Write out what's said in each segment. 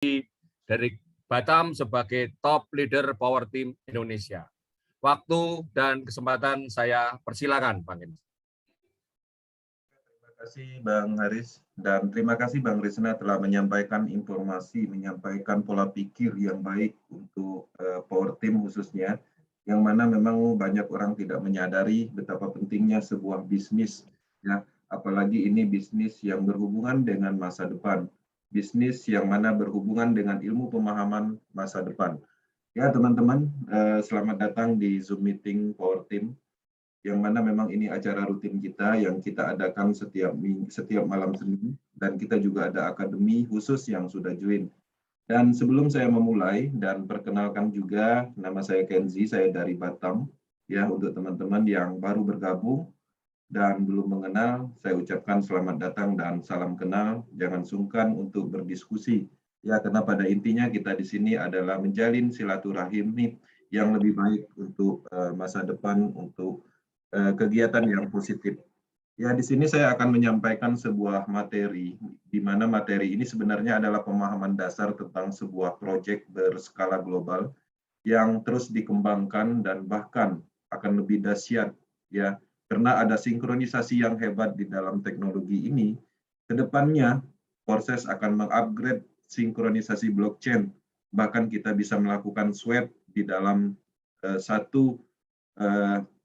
dari Batam sebagai top leader Power Team Indonesia. Waktu dan kesempatan saya persilakan, Bang Enis. Terima kasih Bang Haris, dan terima kasih Bang Risna telah menyampaikan informasi, menyampaikan pola pikir yang baik untuk Power Team khususnya, yang mana memang banyak orang tidak menyadari betapa pentingnya sebuah bisnis, ya, apalagi ini bisnis yang berhubungan dengan masa depan, bisnis yang mana berhubungan dengan ilmu pemahaman masa depan. Ya teman-teman, selamat datang di Zoom meeting Power Team, yang mana memang ini acara rutin kita yang kita adakan setiap malam Senin, dan kita juga ada akademi khusus yang sudah join. Dan sebelum saya memulai dan perkenalkan juga, nama saya Kenzi, saya dari Batam. Ya, untuk teman-teman yang baru bergabung dan belum mengenal, saya ucapkan selamat datang dan salam kenal. Jangan sungkan untuk berdiskusi. Ya, karena pada intinya kita di sini adalah menjalin silaturahim yang lebih baik untuk masa depan, untuk kegiatan yang positif. Ya, di sini saya akan menyampaikan sebuah materi, di mana materi ini sebenarnya adalah pemahaman dasar tentang sebuah proyek berskala global yang terus dikembangkan dan bahkan akan lebih dahsyat, ya, karena ada sinkronisasi yang hebat di dalam teknologi ini. Kedepannya, proses akan mengupgrade sinkronisasi blockchain, bahkan kita bisa melakukan swap di dalam satu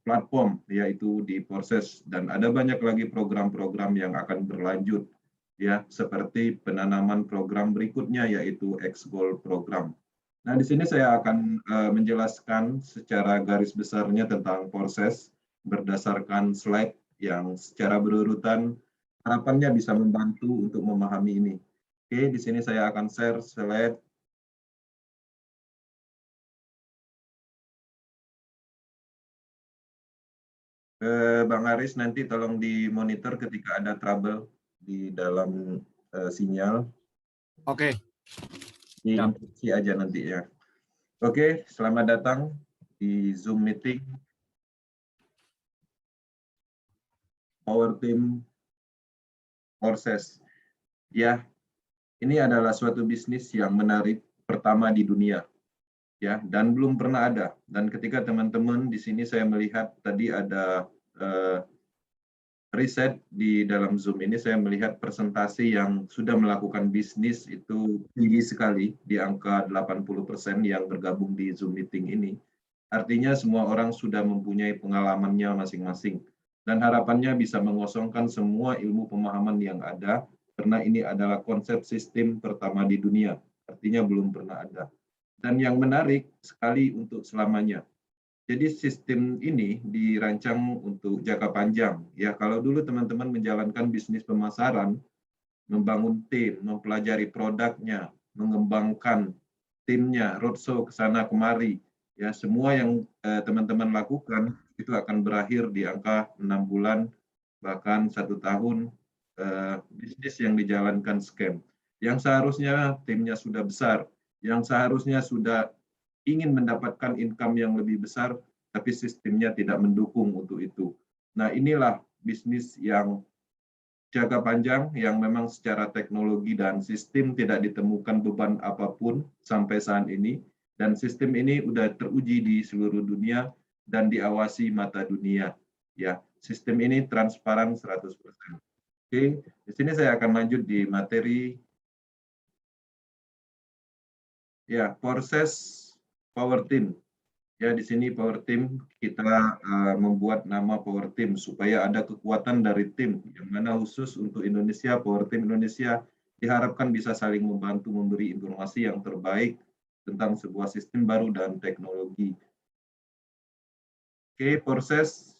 platform, yaitu di proses, dan ada banyak lagi program-program yang akan berlanjut, ya, seperti penanaman program berikutnya yaitu X-Gold program. Nah, di sini saya akan menjelaskan secara garis besarnya tentang proses berdasarkan slide yang secara berurutan, harapannya bisa membantu untuk memahami ini. Oke, di sini saya akan share slide. Bang Aris, nanti tolong dimonitor ketika ada trouble di dalam sinyal. Oke. Diinstruksi aja nanti ya. Oke, selamat datang di Zoom meeting Power Team Proses. Ya, ini adalah suatu bisnis yang menarik pertama di dunia, ya, dan belum pernah ada. Dan ketika teman-teman di sini saya melihat tadi ada riset di dalam Zoom ini, saya melihat persentase yang sudah melakukan bisnis itu tinggi sekali, di angka 80% yang bergabung di Zoom meeting ini. Artinya semua orang sudah mempunyai pengalamannya masing-masing. Dan harapannya bisa mengosongkan semua ilmu pemahaman yang ada, karena ini adalah konsep sistem pertama di dunia. Artinya belum pernah ada. Dan yang menarik sekali untuk selamanya. Jadi sistem ini dirancang untuk jangka panjang. Ya, kalau dulu teman-teman menjalankan bisnis pemasaran, membangun tim, mempelajari produknya, mengembangkan timnya, roadshow ke sana kemari, ya, semua yang teman-teman lakukan itu akan berakhir di angka 6 bulan, bahkan 1 tahun, bisnis yang dijalankan scam. Yang seharusnya timnya sudah besar, yang seharusnya sudah ingin mendapatkan income yang lebih besar, tapi sistemnya tidak mendukung untuk itu. Nah, inilah bisnis yang jangka panjang, yang memang secara teknologi dan sistem tidak ditemukan beban apapun sampai saat ini, dan sistem ini sudah teruji di seluruh dunia dan diawasi mata dunia. Ya, sistem ini transparan 100%. Oke, di sini saya akan lanjut di materi. Ya, proses Power Team. Ya, di sini Power Team kita membuat nama Power Team supaya ada kekuatan dari tim, yang mana khusus untuk Indonesia, Power Team Indonesia diharapkan bisa saling membantu memberi informasi yang terbaik tentang sebuah sistem baru dan teknologi. Oke, proses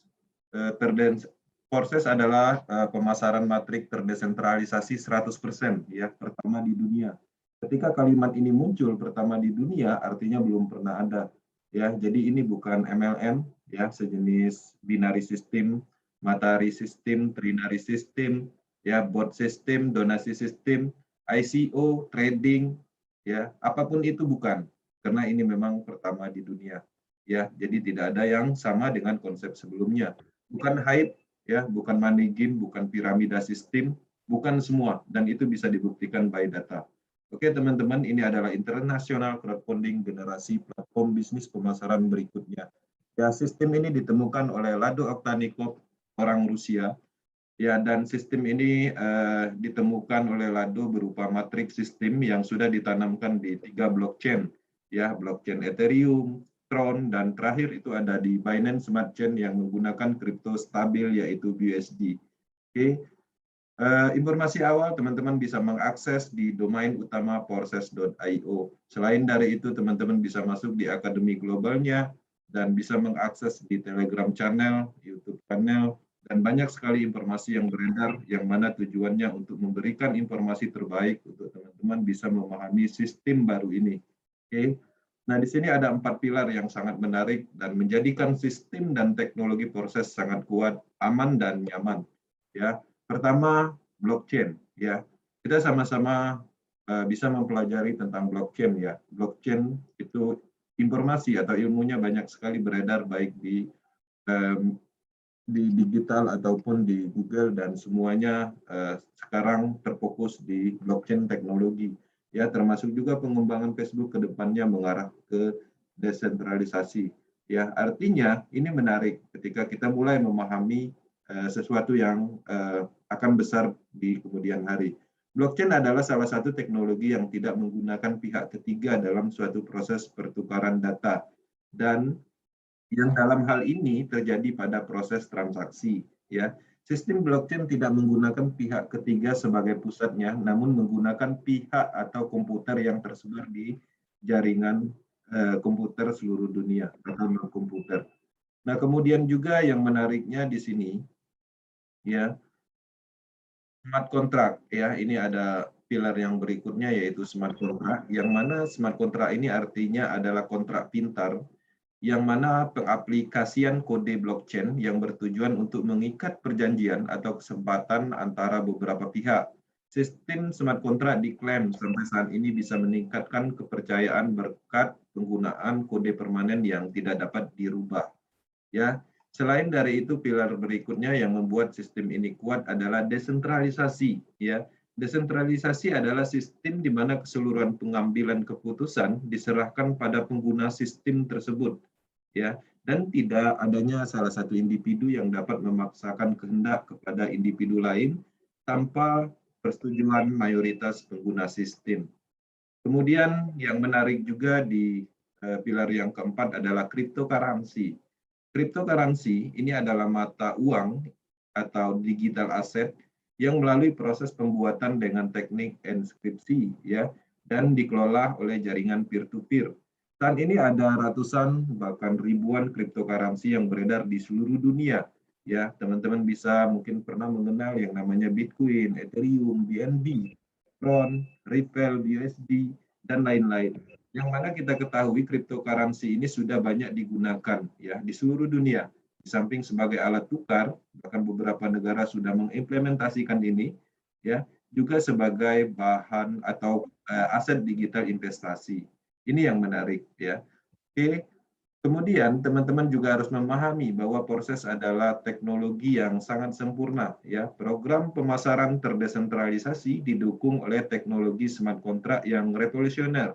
adalah pemasaran matrik terdesentralisasi 100%, ya, pertama di dunia. Ketika kalimat ini muncul pertama di dunia, artinya belum pernah ada, ya. Jadi ini bukan MLM, ya, sejenis binary system, matahari system, trinary system, ya, bot system, donasi system, ICO, trading, ya, apapun itu bukan, karena ini memang pertama di dunia, ya. Jadi tidak ada yang sama dengan konsep sebelumnya. Bukan hype, ya, bukan money game, bukan piramida sistem, bukan semua, dan itu bisa dibuktikan by data. Oke teman-teman, ini adalah internasional crowdfunding generasi platform bisnis pemasaran berikutnya. Ya, sistem ini ditemukan oleh Lado Oktanikov, orang Rusia. Ya, dan sistem ini ditemukan oleh Lado berupa matriks sistem yang sudah ditanamkan di 3 blockchain, ya, blockchain Ethereum, Tron, dan terakhir itu ada di Binance Smart Chain yang menggunakan kripto stabil yaitu BUSD. Oke. Informasi awal teman-teman bisa mengakses di domain utama Porses.io. Selain dari itu, teman-teman bisa masuk di akademi globalnya dan bisa mengakses di Telegram channel, YouTube channel, dan banyak sekali informasi yang beredar yang mana tujuannya untuk memberikan informasi terbaik untuk teman-teman bisa memahami sistem baru ini. Oke. Nah, di sini ada 4 pilar yang sangat menarik dan menjadikan sistem dan teknologi proses sangat kuat, aman, dan nyaman. Ya, pertama, blockchain, ya. Kita sama-sama bisa mempelajari tentang blockchain, ya. Blockchain itu informasi atau ilmunya banyak sekali beredar baik di digital ataupun di Google dan semuanya sekarang terfokus di blockchain teknologi. Ya, termasuk juga pengembangan Facebook ke depannya mengarah ke desentralisasi. Ya, artinya ini menarik ketika kita mulai memahami sesuatu yang akan besar di kemudian hari. Blockchain adalah salah satu teknologi yang tidak menggunakan pihak ketiga dalam suatu proses pertukaran data dan yang dalam hal ini terjadi pada proses transaksi. Ya, sistem blockchain tidak menggunakan pihak ketiga sebagai pusatnya, namun menggunakan pihak atau komputer yang tersebar di jaringan komputer seluruh dunia atau komputer. Nah, kemudian juga yang menariknya di sini, ya, smart contract. Ya, ini ada pilar yang berikutnya yaitu smart contract, yang mana smart contract ini artinya adalah kontrak pintar yang mana pengaplikasian kode blockchain yang bertujuan untuk mengikat perjanjian atau kesempatan antara beberapa pihak. Sistem smart contract diklaim sampai saat ini bisa meningkatkan kepercayaan berkat penggunaan kode permanen yang tidak dapat dirubah. Ya, selain dari itu pilar berikutnya yang membuat sistem ini kuat adalah desentralisasi. Ya, desentralisasi adalah sistem di mana keseluruhan pengambilan keputusan diserahkan pada pengguna sistem tersebut, ya, dan tidak adanya salah satu individu yang dapat memaksakan kehendak kepada individu lain tanpa persetujuan mayoritas pengguna sistem. Kemudian yang menarik juga di pilar yang keempat adalah cryptocurrency. Cryptocurrency ini adalah mata uang atau digital asset yang melalui proses pembuatan dengan teknik enskripsi, ya, dan dikelola oleh jaringan peer-to-peer. Saat ini ada ratusan bahkan ribuan cryptocurrency yang beredar di seluruh dunia. Ya, teman-teman bisa mungkin pernah mengenal yang namanya Bitcoin, Ethereum, BNB, Tron, Ripple, BUSD, dan lain-lain. Yang mana kita ketahui cryptocurrency ini sudah banyak digunakan ya di seluruh dunia. Di samping sebagai alat tukar, bahkan beberapa negara sudah mengimplementasikan ini, ya, juga sebagai bahan atau aset digital investasi. Ini yang menarik, ya. Oke, kemudian teman-teman juga harus memahami bahwa proses adalah teknologi yang sangat sempurna, ya. Program pemasaran terdesentralisasi didukung oleh teknologi smart contract yang revolusioner.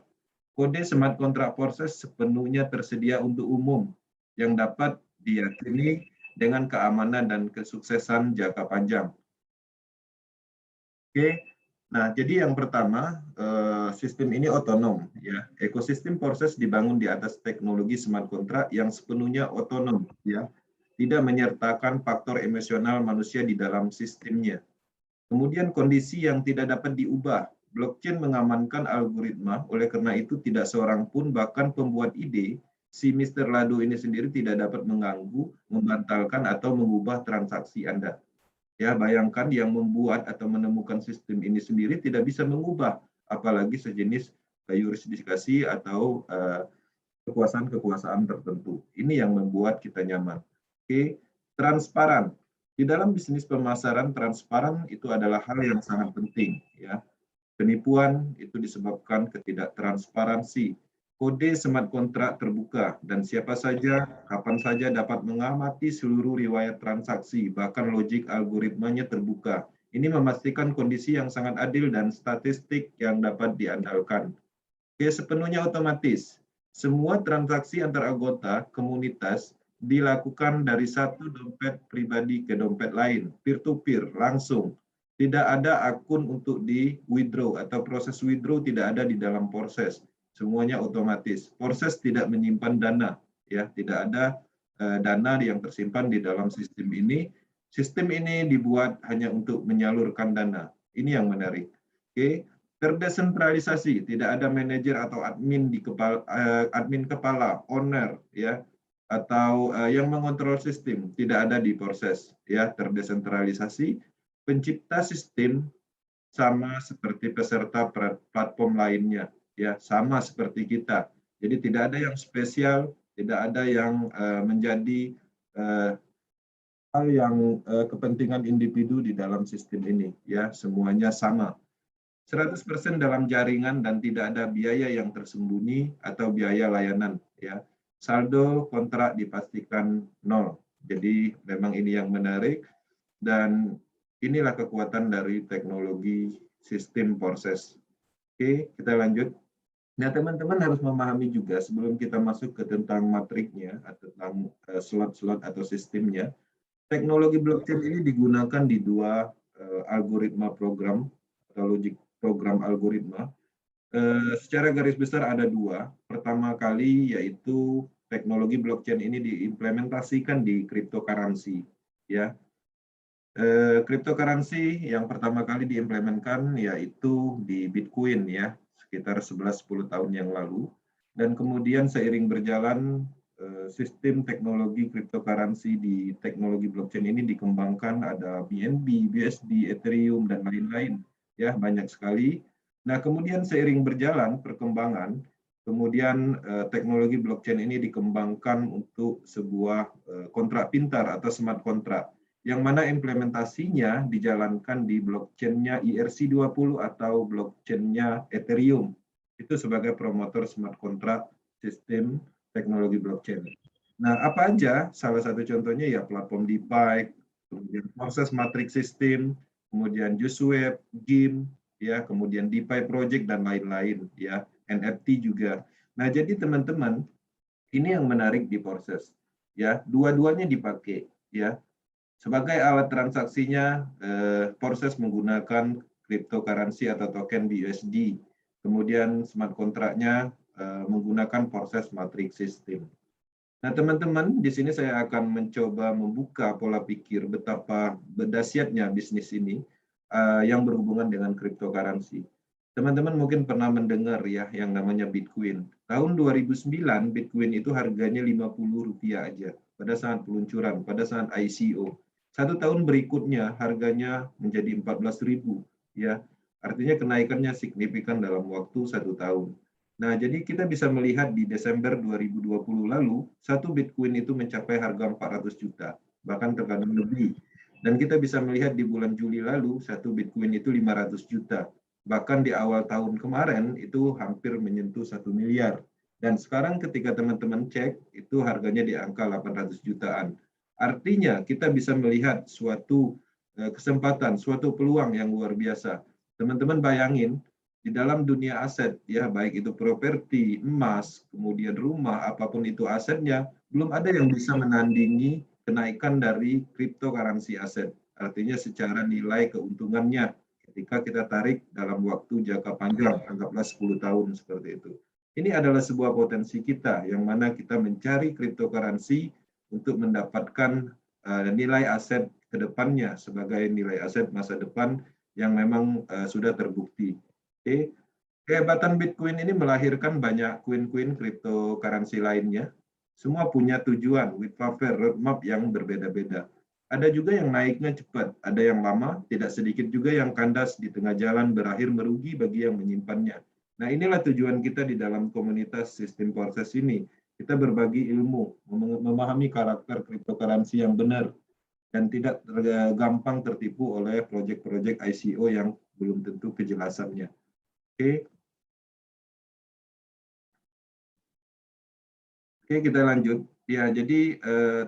Kode smart contract proses sepenuhnya tersedia untuk umum yang dapat diyakini dengan keamanan dan kesuksesan jangka panjang. Oke, nah jadi yang pertama, sistem ini otonom, ya. Ekosistem proses dibangun di atas teknologi smart contract yang sepenuhnya otonom, ya. Tidak menyertakan faktor emosional manusia di dalam sistemnya. Kemudian kondisi yang tidak dapat diubah. Blockchain mengamankan algoritma, oleh karena itu tidak seorang pun, bahkan pembuat ide, si Mr. Lado ini sendiri tidak dapat mengganggu, membatalkan, atau mengubah transaksi Anda. Ya, bayangkan yang membuat atau menemukan sistem ini sendiri tidak bisa mengubah, apalagi sejenis yurisdiksi atau kekuasaan-kekuasaan tertentu. Ini yang membuat kita nyaman. Oke, transparan. Di dalam bisnis pemasaran, transparan itu adalah hal yang sangat penting. Ya, penipuan itu disebabkan ketidaktransparansi. Kode smart contract terbuka dan siapa saja, kapan saja dapat mengamati seluruh riwayat transaksi, bahkan logik algoritmanya terbuka. Ini memastikan kondisi yang sangat adil dan statistik yang dapat diandalkan. Oke, sepenuhnya otomatis. Semua transaksi antar anggota komunitas dilakukan dari satu dompet pribadi ke dompet lain, peer-to-peer, langsung. Tidak ada akun untuk di withdraw atau proses withdraw tidak ada di dalam proses. Semuanya otomatis. Proses tidak menyimpan dana, ya, tidak ada dana yang tersimpan di dalam sistem ini. Sistem ini dibuat hanya untuk menyalurkan dana. Ini yang menarik. Oke, terdesentralisasi, tidak ada manajer atau admin kepala, owner, ya, atau yang mengontrol sistem, tidak ada di proses, ya, terdesentralisasi. Pencipta sistem sama seperti peserta platform lainnya, ya, sama seperti kita. Jadi tidak ada yang spesial, tidak ada yang menjadi hal yang kepentingan individu di dalam sistem ini, ya, semuanya sama. 100% dalam jaringan dan tidak ada biaya yang tersembunyi atau biaya layanan, ya. Saldo kontrak dipastikan nol. Jadi memang ini yang menarik dan inilah kekuatan dari teknologi sistem proses. Oke, kita lanjut. Nah, teman-teman harus memahami juga sebelum kita masuk ke tentang matriknya atau tentang slot-slot atau sistemnya. Teknologi blockchain ini digunakan di dua algoritma program atau logic program algoritma. Secara garis besar ada dua. Pertama kali yaitu teknologi blockchain ini diimplementasikan di cryptocurrency. Ya, cryptocurrency yang pertama kali diimplementkan yaitu di Bitcoin, ya, sekitar 11-10 tahun yang lalu. Dan kemudian seiring berjalan sistem teknologi cryptocurrency di teknologi blockchain ini dikembangkan, ada BNB, BSD, Ethereum, dan lain-lain. Ya, banyak sekali. Nah, kemudian seiring berjalan perkembangan, kemudian teknologi blockchain ini dikembangkan untuk sebuah kontrak pintar atau smart contract, yang mana implementasinya dijalankan di blockchain-nya ERC20 atau blockchain-nya Ethereum. Itu sebagai promotor smart contract sistem teknologi blockchain. Nah, apa aja? Salah satu contohnya ya platform DeFi, kemudian proses matrix system, kemudian Uniswap, GIM, ya, kemudian DeFi project dan lain-lain, ya, NFT juga. Nah, jadi teman-teman, ini yang menarik di proses, ya, dua-duanya dipakai, ya. Sebagai alat transaksinya, proses menggunakan cryptocurrency atau token BUSD. Kemudian smart kontraknya menggunakan proses matrix system. Nah, teman-teman, di sini saya akan mencoba membuka pola pikir betapa dahsyatnya bisnis ini yang berhubungan dengan cryptocurrency. Teman-teman mungkin pernah mendengar ya yang namanya Bitcoin. Tahun 2009 Bitcoin itu harganya Rp50 aja pada saat peluncuran, pada saat ICO. 1 tahun berikutnya harganya menjadi 14.000, ya. Artinya kenaikannya signifikan dalam waktu 1 tahun. Nah, jadi kita bisa melihat di Desember 2020 lalu, satu Bitcoin itu mencapai harga 400 juta, bahkan terkadang lebih. Dan kita bisa melihat di bulan Juli lalu, satu Bitcoin itu 500 juta. Bahkan di awal tahun kemarin itu hampir menyentuh 1 miliar. Dan sekarang ketika teman-teman cek, itu harganya di angka 800 jutaan. Artinya kita bisa melihat suatu kesempatan, suatu peluang yang luar biasa. Teman-teman bayangin, di dalam dunia aset, ya, baik itu properti, emas, kemudian rumah, apapun itu asetnya, belum ada yang bisa menandingi kenaikan dari cryptocurrency aset. Artinya secara nilai keuntungannya ketika kita tarik dalam waktu jangka panjang, anggaplah 10 tahun seperti itu. Ini adalah sebuah potensi kita, yang mana kita mencari cryptocurrency untuk mendapatkan nilai aset ke depannya sebagai nilai aset masa depan yang memang sudah terbukti. Oke. Kehebatan Bitcoin ini melahirkan banyak koin-koin cryptocurrency lainnya. Semua punya tujuan, with prefer roadmap yang berbeda-beda. Ada juga yang naiknya cepat, ada yang lama, tidak sedikit juga yang kandas di tengah jalan berakhir merugi bagi yang menyimpannya. Nah, inilah tujuan kita di dalam komunitas sistem proses ini. Kita berbagi ilmu, memahami karakter cryptocurrency yang benar, dan tidak gampang tertipu oleh proyek-proyek ICO yang belum tentu kejelasannya. Oke. Oke, kita lanjut. Ya, jadi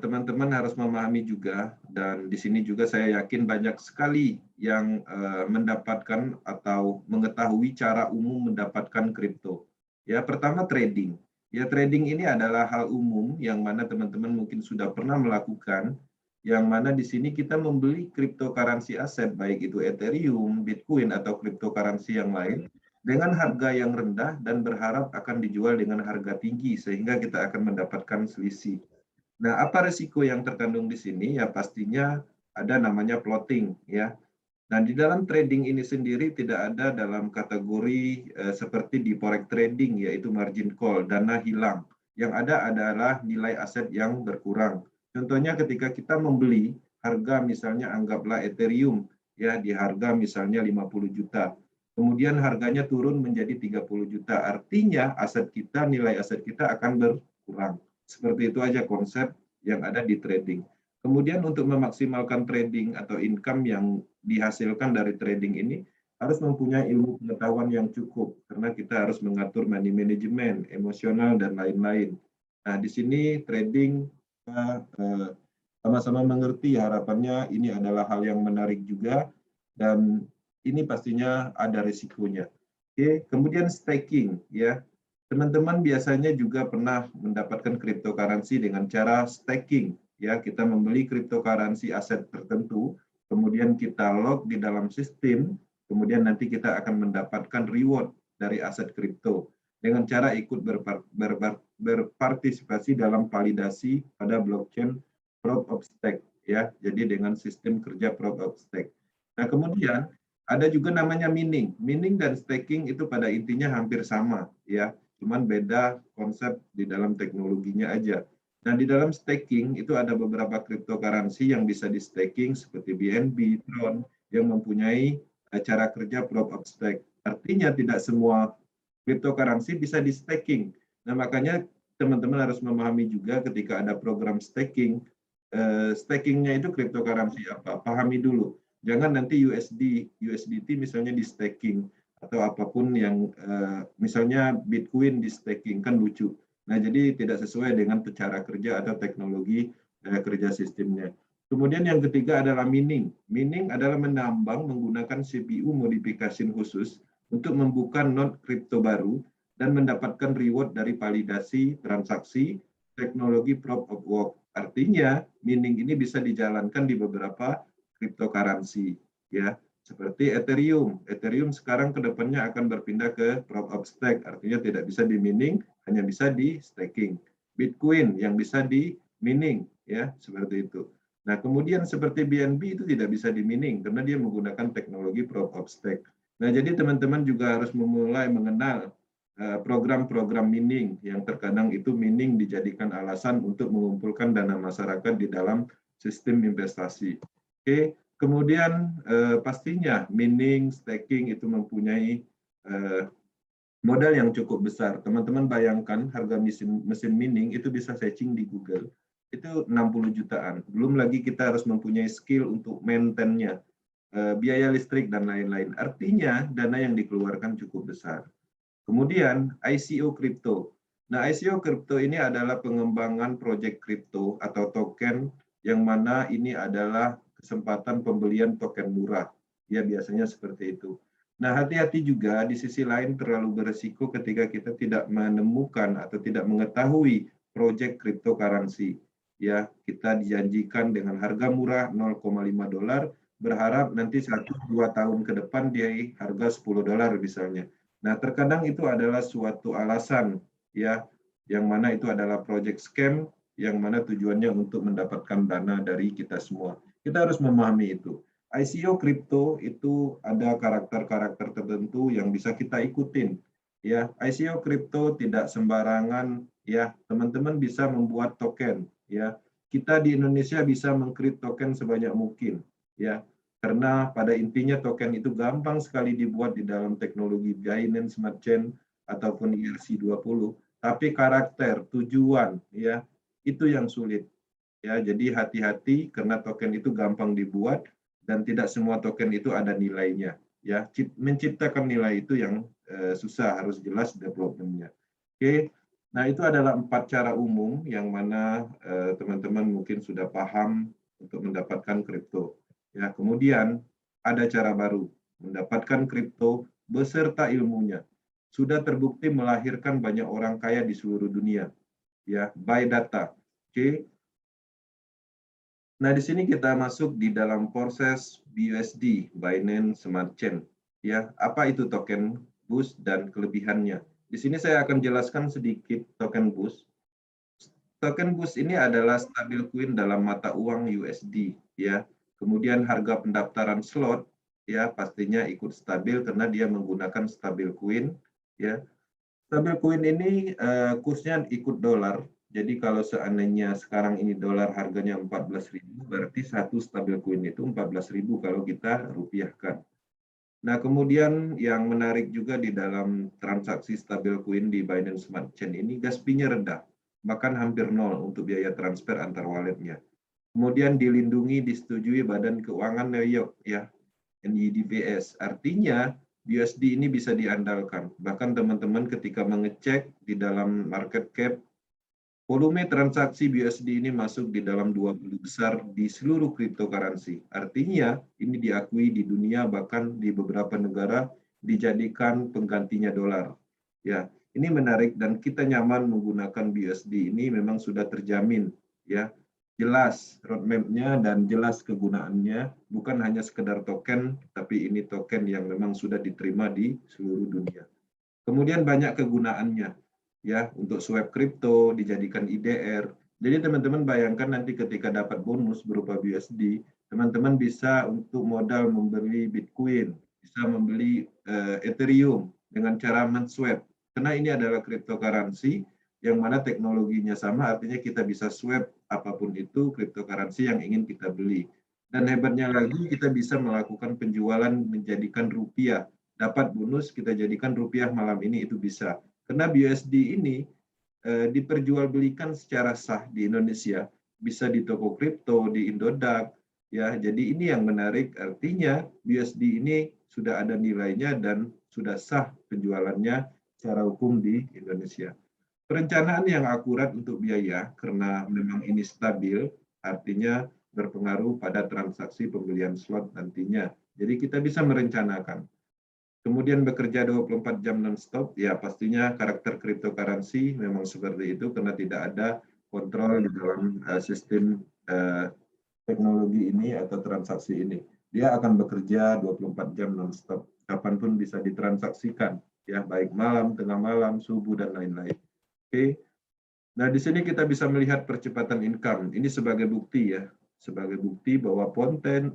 teman-teman harus memahami juga, dan di sini juga saya yakin banyak sekali yang mendapatkan atau mengetahui cara umum mendapatkan kripto. Ya, pertama trading. Ya, trading ini adalah hal umum yang mana teman-teman mungkin sudah pernah melakukan, yang mana di sini kita membeli cryptocurrency aset, baik itu Ethereum, Bitcoin, atau cryptocurrency yang lain, dengan harga yang rendah dan berharap akan dijual dengan harga tinggi sehingga kita akan mendapatkan selisih. Nah, apa risiko yang terkandung di sini? Ya pastinya ada namanya plotting ya. Nah, di dalam trading ini sendiri tidak ada dalam kategori seperti di forex trading yaitu margin call, dana hilang. Yang ada adalah nilai aset yang berkurang. Contohnya ketika kita membeli harga misalnya anggaplah Ethereum ya di harga misalnya 50 juta. Kemudian harganya turun menjadi 30 juta. Artinya aset kita, nilai aset kita akan berkurang. Seperti itu aja konsep yang ada di trading. Kemudian untuk memaksimalkan trading atau income yang dihasilkan dari trading ini harus mempunyai ilmu pengetahuan yang cukup karena kita harus mengatur money management, emosional dan lain-lain. Nah, di sini trading kita sama-sama mengerti, harapannya ini adalah hal yang menarik juga dan ini pastinya ada risikonya. Oke, kemudian staking ya. Teman-teman biasanya juga pernah mendapatkan cryptocurrency dengan cara staking ya, kita membeli cryptocurrency aset tertentu, kemudian kita log di dalam sistem, kemudian nanti kita akan mendapatkan reward dari aset kripto dengan cara ikut berpartisipasi dalam validasi pada blockchain proof of stake ya. Jadi dengan sistem kerja proof of stake. Nah, kemudian ada juga namanya mining. Mining dan staking itu pada intinya hampir sama ya, cuman beda konsep di dalam teknologinya aja. Nah, di dalam staking itu ada beberapa cryptocurrency yang bisa di staking seperti BNB, Tron yang mempunyai cara kerja proof of stake. Artinya tidak semua cryptocurrency bisa di staking. Nah, makanya teman-teman harus memahami juga ketika ada program staking, stakingnya itu cryptocurrency apa? Pahami dulu. Jangan nanti USDT misalnya di staking atau apapun yang misalnya Bitcoin di staking, kan lucu. Nah, jadi tidak sesuai dengan cara kerja atau teknologi kerja sistemnya. Kemudian yang ketiga adalah mining. Mining adalah menambang menggunakan CPU modifikasi khusus untuk membuka node kripto baru dan mendapatkan reward dari validasi transaksi teknologi proof of work. Artinya, mining ini bisa dijalankan di beberapa cryptocurrency ya, seperti Ethereum. Ethereum sekarang kedepannya akan berpindah ke proof of stake, artinya tidak bisa di mining, hanya bisa di staking. Bitcoin yang bisa di mining ya, seperti itu. Nah, kemudian seperti BNB itu tidak bisa di mining karena dia menggunakan teknologi proof of stake. Nah, jadi teman-teman juga harus memulai mengenal program-program mining yang terkadang itu mining dijadikan alasan untuk mengumpulkan dana masyarakat di dalam sistem investasi. Oke, kemudian pastinya mining, staking itu mempunyai modal yang cukup besar. Teman-teman bayangkan harga mesin mining itu bisa searching di Google, itu 60 jutaan. Belum lagi kita harus mempunyai skill untuk maintain-nya, biaya listrik dan lain-lain. Artinya dana yang dikeluarkan cukup besar. Kemudian ICO kripto. Nah, ICO kripto ini adalah pengembangan proyek kripto atau token yang mana ini adalah kesempatan pembelian token murah. Ya, biasanya seperti itu. Nah, hati-hati juga di sisi lain terlalu beresiko ketika kita tidak menemukan atau tidak mengetahui proyek cryptocurrency. Ya, kita dijanjikan dengan harga murah $0,5, berharap nanti 1-2 tahun ke depan dia harga $10 misalnya. Nah, terkadang itu adalah suatu alasan ya, yang mana itu adalah project scam yang mana tujuannya untuk mendapatkan dana dari kita semua. Kita harus memahami itu. ICO kripto itu ada karakter-karakter tertentu yang bisa kita ikutin. Ya, ICO kripto tidak sembarangan ya, teman-teman bisa membuat token ya. Kita di Indonesia bisa meng-create token sebanyak mungkin ya. Karena pada intinya token itu gampang sekali dibuat di dalam teknologi Binance Smart Chain ataupun ERC20, tapi karakter, tujuan ya, itu yang sulit. Ya, jadi hati-hati karena token itu gampang dibuat dan tidak semua token itu ada nilainya. Ya, menciptakan nilai itu yang susah, harus jelas development-nya. Oke. Nah, itu adalah 4 cara umum yang mana teman-teman mungkin sudah paham untuk mendapatkan kripto. Ya, kemudian ada cara baru, mendapatkan kripto beserta ilmunya. Sudah terbukti melahirkan banyak orang kaya di seluruh dunia, ya, by data. Oke. Nah, di sini kita masuk di dalam proses BUSD, Binance Smart Chain. Ya, apa itu token BOOST dan kelebihannya? Di sini saya akan jelaskan sedikit token BOOST. Token BOOST ini adalah stabil coin dalam mata uang USD, ya. Kemudian harga pendaftaran slot, ya, pastinya ikut stabil karena dia menggunakan stabil coin, ya. Stabil coin ini kursnya ikut dolar. Jadi kalau seandainya sekarang ini dolar harganya 14.000, berarti satu stabil coin itu 14.000 kalau kita rupiahkan. Nah, kemudian yang menarik juga di dalam transaksi stabil coin di Binance Smart Chain ini gas fee-nya rendah, bahkan hampir nol untuk biaya transfer antar walletnya. Kemudian dilindungi, disetujui Badan Keuangan New York, ya, NYDBS. Artinya USD ini bisa diandalkan. Bahkan teman-teman ketika mengecek di dalam market cap, volume transaksi BUSD ini masuk di dalam 20 besar di seluruh cryptocurrency. Artinya ini diakui di dunia, bahkan di beberapa negara dijadikan penggantinya dolar. Ya, ini menarik dan kita nyaman menggunakan BUSD ini memang sudah terjamin, ya. Jelas roadmap-nya dan jelas kegunaannya, bukan hanya sekedar token, tapi ini token yang memang sudah diterima di seluruh dunia. Kemudian banyak kegunaannya, ya, untuk swap kripto, dijadikan IDR. Jadi teman-teman bayangkan nanti ketika dapat bonus berupa BUSD, teman-teman bisa untuk modal membeli Bitcoin, bisa membeli Ethereum dengan cara men-swap. Karena ini adalah cryptocurrency yang mana teknologinya sama, artinya kita bisa swap apapun itu cryptocurrency yang ingin kita beli. Dan hebatnya lagi, kita bisa melakukan penjualan menjadikan rupiah. Dapat bonus, kita jadikan rupiah malam ini, itu bisa. Karena BUSD ini diperjualbelikan secara sah di Indonesia, bisa di toko kripto, di Indodax, ya. Jadi ini yang menarik, artinya BUSD ini sudah ada nilainya dan sudah sah penjualannya secara hukum di Indonesia. Perencanaan yang akurat untuk biaya karena memang ini stabil, artinya berpengaruh pada transaksi pembelian slot nantinya. Jadi kita bisa merencanakan. Kemudian bekerja 24 jam non-stop, ya pastinya karakter cryptocurrency memang seperti itu karena tidak ada kontrol di dalam sistem teknologi ini atau transaksi ini. Dia akan bekerja 24 jam non-stop, kapanpun bisa ditransaksikan, ya, baik malam, tengah malam, subuh, dan lain-lain. Oke. Nah, di sini kita bisa melihat percepatan income. Ini sebagai bukti, ya, sebagai bukti bahwa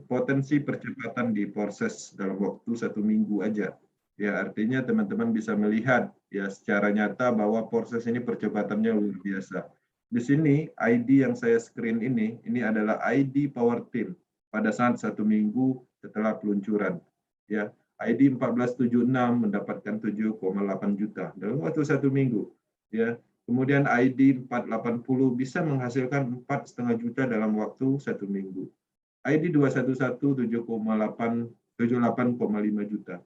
potensi percepatan di proses dalam waktu 1 minggu aja. Ya, artinya teman-teman bisa melihat, ya, secara nyata bahwa proses ini percepatannya luar biasa. Di sini ID yang saya screen ini adalah ID Power Team pada saat 1 minggu setelah peluncuran. Ya, ID 1476 mendapatkan 7,8 juta dalam waktu 1 minggu. Ya, kemudian ID 480 bisa menghasilkan 4,5 juta dalam waktu 1 minggu. ID 211 78,5 juta.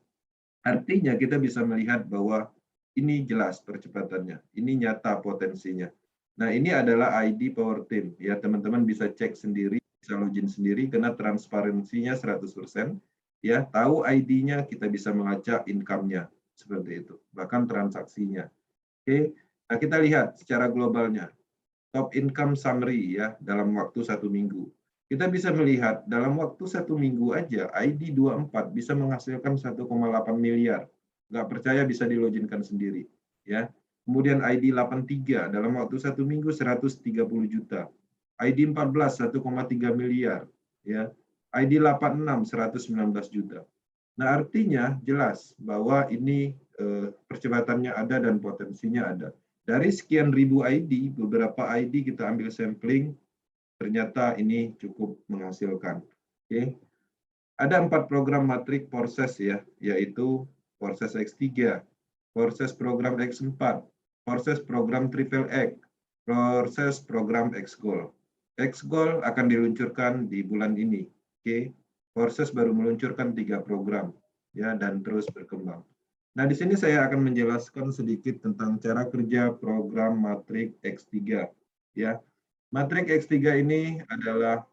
Artinya kita bisa melihat bahwa ini jelas percepatannya, ini nyata potensinya. Nah, ini adalah ID Power Team. Ya, teman-teman bisa cek sendiri, bisa login sendiri karena transparansinya 100%. Ya, tahu ID-nya, kita bisa melacak income-nya seperti itu, bahkan transaksinya. Oke. Nah, kita lihat secara globalnya. Top income summary, ya, dalam waktu 1 minggu. Kita bisa melihat dalam waktu 1 minggu aja ID 24 bisa menghasilkan 1,8 miliar. Nggak percaya bisa diloginkan sendiri, ya. Kemudian ID 83 dalam waktu 1 minggu 130 juta. ID 14 1,3 miliar, ya. ID 86 119 juta. Nah, artinya jelas bahwa ini percepatannya ada dan potensinya ada. Dari sekian ribu ID, beberapa ID kita ambil sampling, ternyata ini cukup menghasilkan. Oke. Ada 4 program matrik proses, ya, yaitu proses X3, proses program X4, proses program Triple X, proses program X-Gold. X-Gold akan diluncurkan di bulan ini. Oke. Proses baru meluncurkan 3 program, ya, dan terus berkembang. Nah, di sini saya akan menjelaskan sedikit tentang cara kerja program Matrix X3. Ya, Matrix X3 ini adalah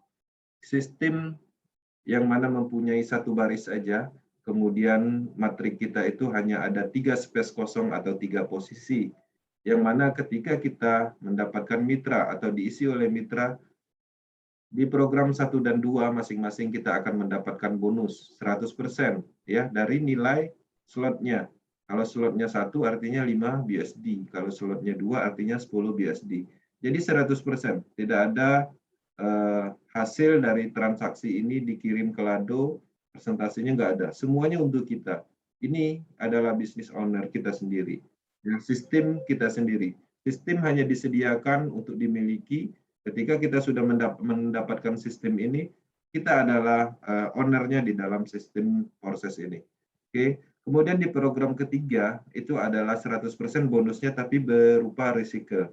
sistem yang mana mempunyai satu baris saja, kemudian matrik kita itu hanya ada 3 space kosong atau 3 posisi, yang mana ketika kita mendapatkan mitra atau diisi oleh mitra, di program 1 dan 2 masing-masing kita akan mendapatkan bonus 100% ya dari nilai slotnya. Kalau slotnya 1 artinya 5 BSD, kalau slotnya 2 artinya 10 BSD. Jadi 100%, tidak ada hasil dari transaksi ini dikirim ke Lado, presentasinya nggak ada. Semuanya untuk kita. Ini adalah business owner kita sendiri. Ya, sistem kita sendiri. Sistem hanya disediakan untuk dimiliki. Ketika kita sudah mendapatkan sistem ini, kita adalah ownernya di dalam sistem proses ini. Oke. Kemudian di program ketiga itu adalah 100% bonusnya tapi berupa recycle.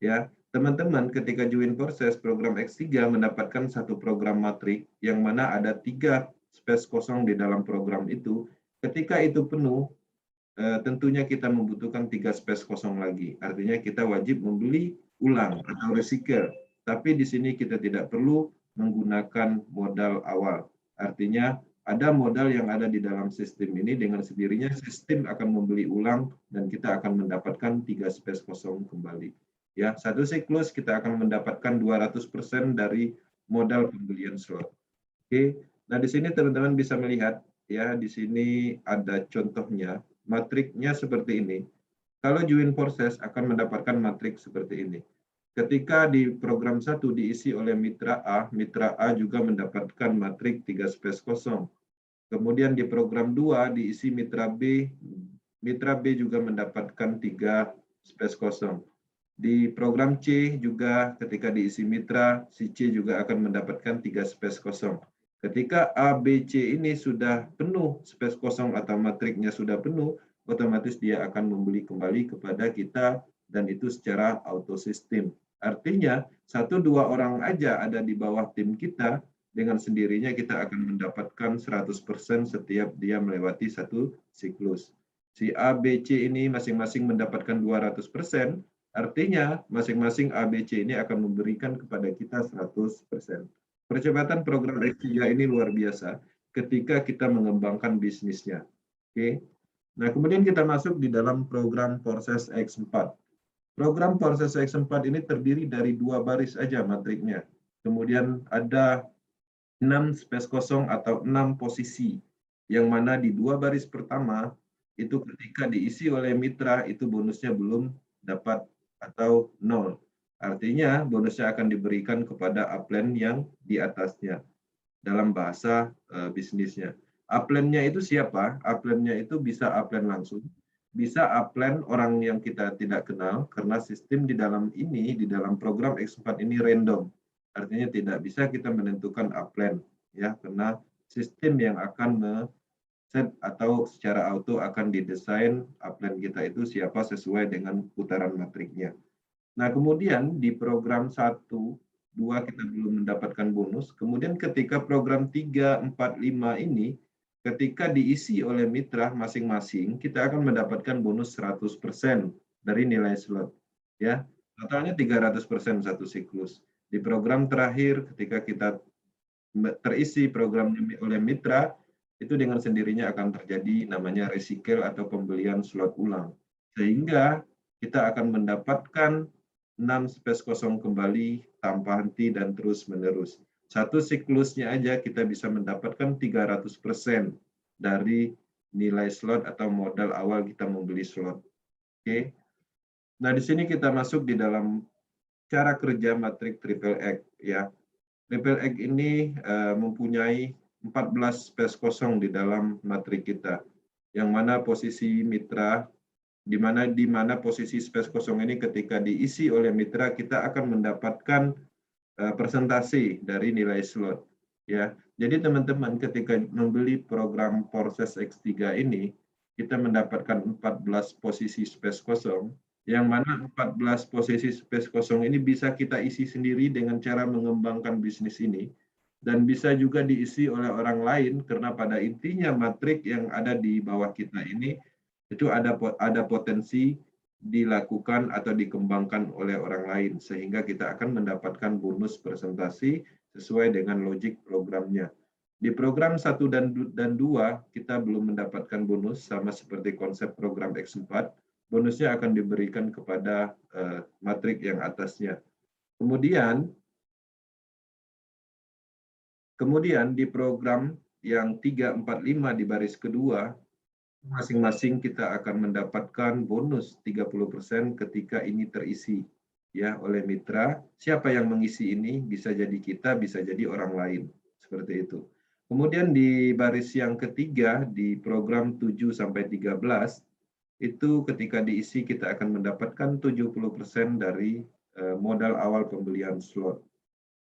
Ya, teman-teman ketika join proses program X3 mendapatkan satu program matrik yang mana ada 3 space kosong di dalam program itu. Ketika itu penuh, tentunya kita membutuhkan 3 space kosong lagi. Artinya kita wajib membeli ulang atau recycle. Tapi di sini kita tidak perlu menggunakan modal awal. Artinya ada modal yang ada di dalam sistem ini, dengan sendirinya sistem akan membeli ulang dan kita akan mendapatkan 3 space kosong kembali. Ya, satu siklus kita akan mendapatkan 200% dari modal pembelian slot. Oke. Nah, di sini teman-teman bisa melihat ya, di sini ada contohnya. Matriknya seperti ini. Kalau join proses akan mendapatkan matrik seperti ini. Ketika di program 1 diisi oleh mitra A juga mendapatkan matrik 3 space kosong. Kemudian di program 2 diisi mitra B juga mendapatkan 3 space kosong. Di program C juga ketika diisi mitra, si C juga akan mendapatkan 3 space kosong. Ketika A, B, C ini sudah penuh space kosong atau matriknya sudah penuh, otomatis dia akan membeli kembali kepada kita dan itu secara auto sistem. Artinya, 1-2 orang aja ada di bawah tim kita, dengan sendirinya kita akan mendapatkan 100% setiap dia melewati satu siklus. Si A, B, C ini masing-masing mendapatkan 200%, artinya masing-masing A, B, C ini akan memberikan kepada kita 100%. Percepatan program X3 ini luar biasa ketika kita mengembangkan bisnisnya. Oke. Nah, kemudian kita masuk di dalam program proses X4. Program proses X4 ini terdiri dari 2 baris aja matriknya. Kemudian ada 6 space kosong atau 6 posisi, yang mana di 2 baris pertama itu ketika diisi oleh mitra itu bonusnya belum dapat atau 0. Artinya bonusnya akan diberikan kepada upline yang di atasnya dalam bahasa bisnisnya. Upline-nya itu siapa? Upline-nya itu bisa upline langsung, bisa upline orang yang kita tidak kenal, karena sistem di dalam ini, di dalam program X4 ini random. Artinya tidak bisa kita menentukan upline, ya, karena sistem yang akan set atau secara auto akan didesain upline kita itu siapa sesuai dengan putaran matriknya. Nah, kemudian di program 1, 2 kita belum mendapatkan bonus. Kemudian ketika program 3, 4, 5 ini, ketika diisi oleh mitra masing-masing, kita akan mendapatkan bonus 100% dari nilai slot. Ya, totalnya 300% satu siklus. Di program terakhir, ketika kita terisi program oleh mitra, itu dengan sendirinya akan terjadi namanya recycle atau pembelian slot ulang. Sehingga kita akan mendapatkan 6 space kosong kembali tanpa henti dan terus menerus. Satu siklusnya aja kita bisa mendapatkan 300% dari nilai slot atau modal awal kita membeli slot. Oke. Nah, di sini kita masuk di dalam cara kerja matrik triple X ya. Triple X ini mempunyai 14 space kosong di dalam matrik kita. Yang mana posisi mitra di mana posisi space kosong ini ketika diisi oleh mitra kita akan mendapatkan presentasi dari nilai slot ya. Jadi teman-teman ketika membeli program proses X3 ini kita mendapatkan 14 posisi space kosong, yang mana 14 posisi space kosong ini bisa kita isi sendiri dengan cara mengembangkan bisnis ini, dan bisa juga diisi oleh orang lain karena pada intinya matrik yang ada di bawah kita ini itu ada potensi dilakukan atau dikembangkan oleh orang lain, sehingga kita akan mendapatkan bonus presentasi sesuai dengan logik programnya. Di program 1 dan 2 kita belum mendapatkan bonus, sama seperti konsep program X4, bonusnya akan diberikan kepada matrik yang atasnya. Kemudian di program yang 3, 4, 5 di baris kedua, masing-masing kita akan mendapatkan bonus 30% ketika ini terisi ya oleh mitra. Siapa yang mengisi ini? Bisa jadi kita, bisa jadi orang lain. Seperti itu. Kemudian di baris yang ketiga di program 7 sampai 13 itu ketika diisi kita akan mendapatkan 70% dari modal awal pembelian slot.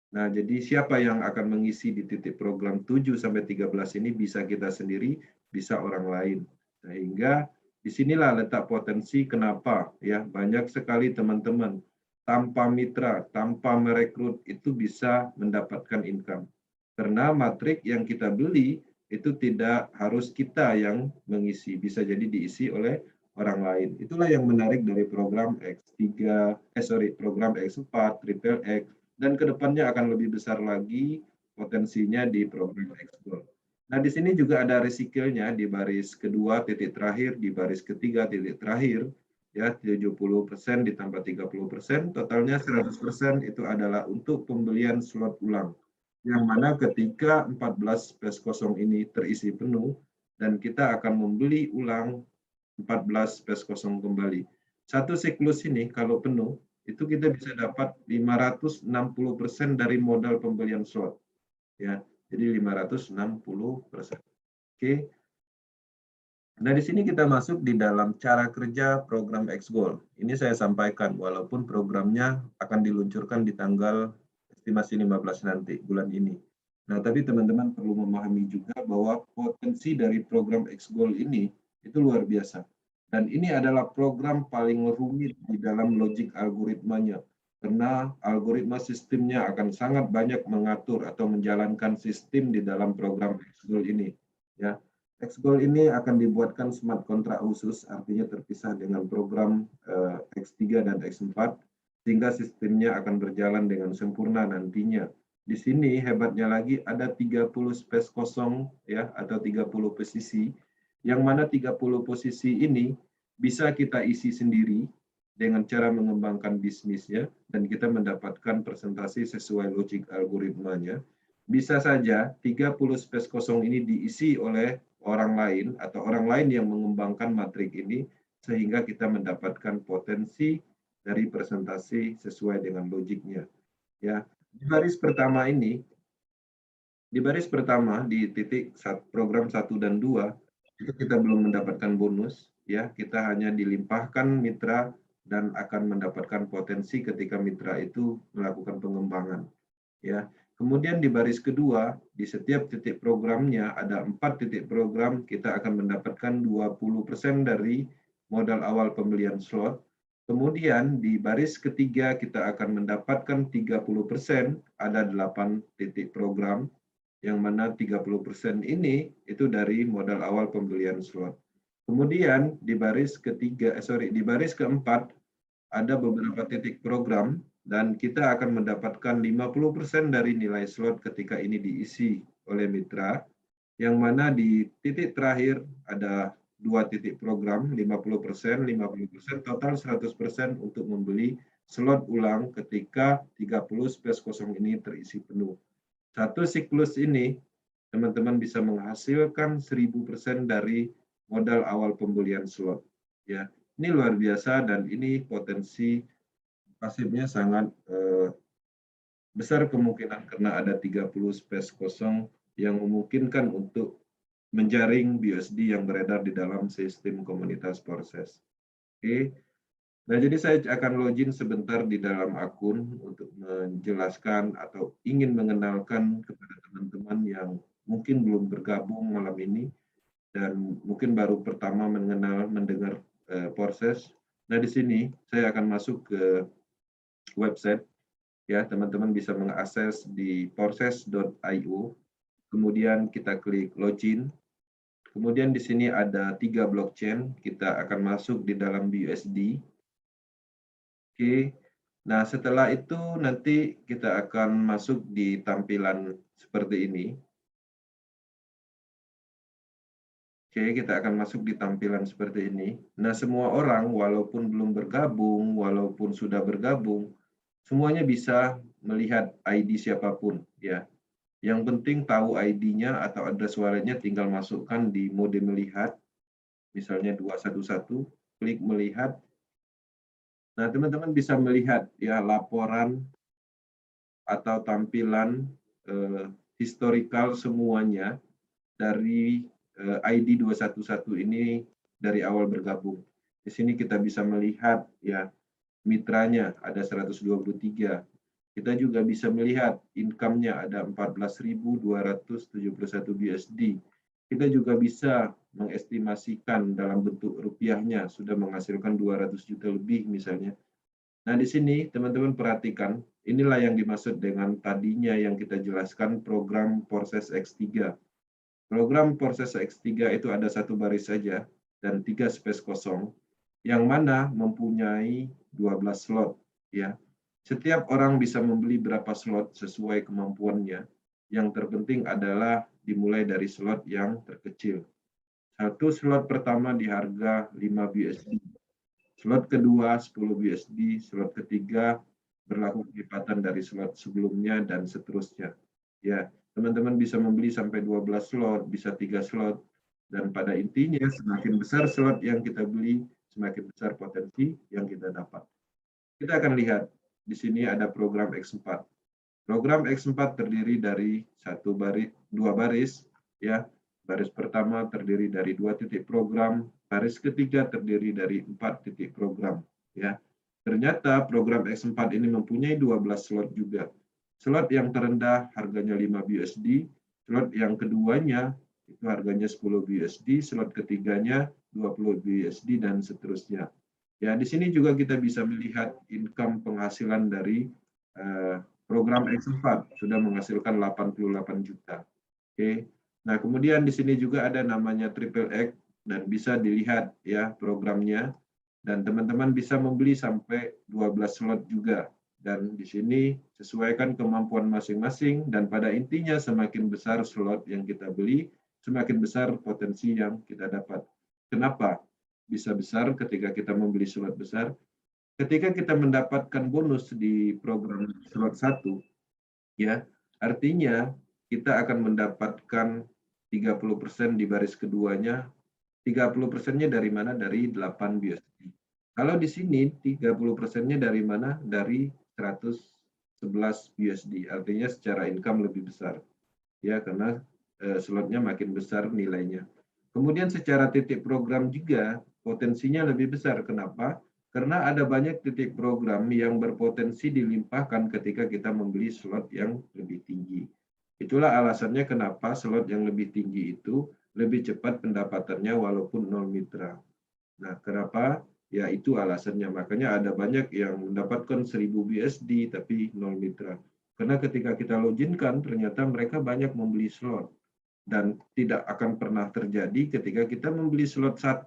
Nah, jadi siapa yang akan mengisi di titik program 7 sampai 13 ini bisa kita sendiri, bisa orang lain. Sehingga disinilah letak potensi kenapa ya banyak sekali teman-teman tanpa mitra, tanpa merekrut itu bisa mendapatkan income. Karena matrik yang kita beli itu tidak harus kita yang mengisi, bisa jadi diisi oleh orang lain. Itulah yang menarik dari program program X4, Triple X, dan kedepannya akan lebih besar lagi potensinya di program X-Gold. Nah, di sini juga ada resikonya di baris kedua titik terakhir, di baris ketiga titik terakhir, ya 70% ditambah 30%, totalnya 100% itu adalah untuk pembelian slot ulang. Yang mana ketika 14 space kosong ini terisi penuh, dan kita akan membeli ulang 14 space kosong kembali. Satu siklus ini kalau penuh, itu kita bisa dapat 560% dari modal pembelian slot. Ya, jadi 560%. Oke. Nah, di sini kita masuk di dalam cara kerja program X-Gold. Ini saya sampaikan, walaupun programnya akan diluncurkan di tanggal estimasi 15 nanti, bulan ini. Nah, tapi teman-teman perlu memahami juga bahwa potensi dari program X-Gold ini itu luar biasa. Dan ini adalah program paling rumit di dalam logik algoritmanya. Karena algoritma sistemnya akan sangat banyak mengatur atau menjalankan sistem di dalam program X-Gold ini. Ya, X-Gold ini akan dibuatkan smart contract khusus, artinya terpisah dengan program X3 dan X4, sehingga sistemnya akan berjalan dengan sempurna nantinya. Di sini hebatnya lagi ada 30 space kosong ya atau 30 posisi, yang mana 30 posisi ini bisa kita isi sendiri dengan cara mengembangkan bisnisnya dan kita mendapatkan presentasi sesuai logik algoritmanya. Bisa saja 30 space kosong ini diisi oleh orang lain atau orang lain yang mengembangkan matrik ini sehingga kita mendapatkan potensi dari presentasi sesuai dengan logiknya. Ya, di baris pertama ini, di titik program 1 dan 2 itu kita belum mendapatkan bonus, ya kita hanya dilimpahkan mitra dan akan mendapatkan potensi ketika mitra itu melakukan pengembangan. Ya, kemudian di baris kedua, di setiap titik programnya ada 4 titik program, kita akan mendapatkan 20% dari modal awal pembelian slot. Kemudian di baris ketiga kita akan mendapatkan 30%, ada 8 titik program, yang mana 30% ini itu dari modal awal pembelian slot. Kemudian di baris keempat ada beberapa titik program dan kita akan mendapatkan 50% dari nilai slot ketika ini diisi oleh mitra, yang mana di titik terakhir ada 2 titik program, 50%, total 100% untuk membeli slot ulang ketika 30 space kosong ini terisi penuh. Satu siklus ini, teman-teman bisa menghasilkan 1000% dari modal awal pembelian slot. Ya, ini luar biasa dan ini potensi pasifnya sangat besar kemungkinan karena ada 30 space kosong yang memungkinkan untuk menjaring BUSD yang beredar di dalam sistem komunitas proses. Oke. Nah, jadi saya akan login sebentar di dalam akun untuk menjelaskan atau ingin mengenalkan kepada teman-teman yang mungkin belum bergabung malam ini dan mungkin baru pertama mendengar proses. Nah, di sini saya akan masuk ke website. Ya, teman-teman bisa mengakses di proses.io. Kemudian kita klik login. Kemudian di sini ada 3 blockchain, kita akan masuk di dalam BUSD. Oke. Nah, setelah itu nanti kita akan masuk di tampilan seperti ini. Oke, kita akan masuk di tampilan seperti ini. Nah, semua orang walaupun belum bergabung, walaupun sudah bergabung, semuanya bisa melihat ID siapapun, ya. Yang penting tahu ID-nya atau address wallet-nya tinggal masukkan di mode melihat, misalnya 211, klik melihat. Nah, teman-teman bisa melihat ya laporan atau tampilan historical semuanya dari ID 211 ini dari awal bergabung. Di sini kita bisa melihat ya mitranya ada 123. Kita juga bisa melihat income-nya ada 14.271 BUSD. Kita juga bisa mengestimasikan dalam bentuk rupiahnya sudah menghasilkan 200 juta lebih misalnya. Nah, di sini teman-teman perhatikan, inilah yang dimaksud dengan tadinya yang kita jelaskan program Proses X3. Program Proses X3 itu ada satu baris saja dan 3 space kosong, yang mana mempunyai 12 slot. Ya. Setiap orang bisa membeli berapa slot sesuai kemampuannya. Yang terpenting adalah dimulai dari slot yang terkecil. Satu slot pertama di harga 5 BUSD. Slot kedua 10 BUSD, slot ketiga berlaku kelipatan dari slot sebelumnya dan seterusnya. Ya, teman-teman bisa membeli sampai 12 slot, bisa 3 slot, dan pada intinya semakin besar slot yang kita beli, semakin besar potensi yang kita dapat. Kita akan lihat di sini ada program X4. Program X4 terdiri dari dua baris, ya. Baris pertama terdiri dari 2 titik program, baris ketiga terdiri dari 4 titik program, ya. Ternyata program X4 ini mempunyai 12 slot juga. Slot yang terendah harganya 5 BUSD, slot yang keduanya itu harganya 10 BUSD, slot ketiganya 20 BUSD dan seterusnya. Ya, di sini juga kita bisa melihat income penghasilan dari program X4 sudah menghasilkan 88 juta. Oke. Nah, kemudian di sini juga ada namanya Triple X dan bisa dilihat ya programnya, dan teman-teman bisa membeli sampai 12 slot juga. Dan di sini sesuaikan kemampuan masing-masing, dan pada intinya semakin besar slot yang kita beli, semakin besar potensi yang kita dapat. Kenapa bisa besar ketika kita membeli slot besar? Ketika kita mendapatkan bonus di program slot 1, ya, artinya kita akan mendapatkan 30% di baris keduanya. 30%-nya dari mana? Dari 8 BUSD. Kalau di sini 30%-nya dari mana? Dari 111 BUSD. Artinya secara income lebih besar. Ya, karena slotnya makin besar nilainya. Kemudian secara titik program juga potensinya lebih besar. Kenapa? Karena ada banyak titik program yang berpotensi dilimpahkan ketika kita membeli slot yang lebih tinggi. Itulah alasannya kenapa slot yang lebih tinggi itu lebih cepat pendapatannya walaupun nol mitra. Nah, kenapa? Ya, itu alasannya. Makanya ada banyak yang mendapatkan 1000 BUSD tapi nol mitra. Karena ketika kita loginkan, ternyata mereka banyak membeli slot. Dan tidak akan pernah terjadi ketika kita membeli slot 1,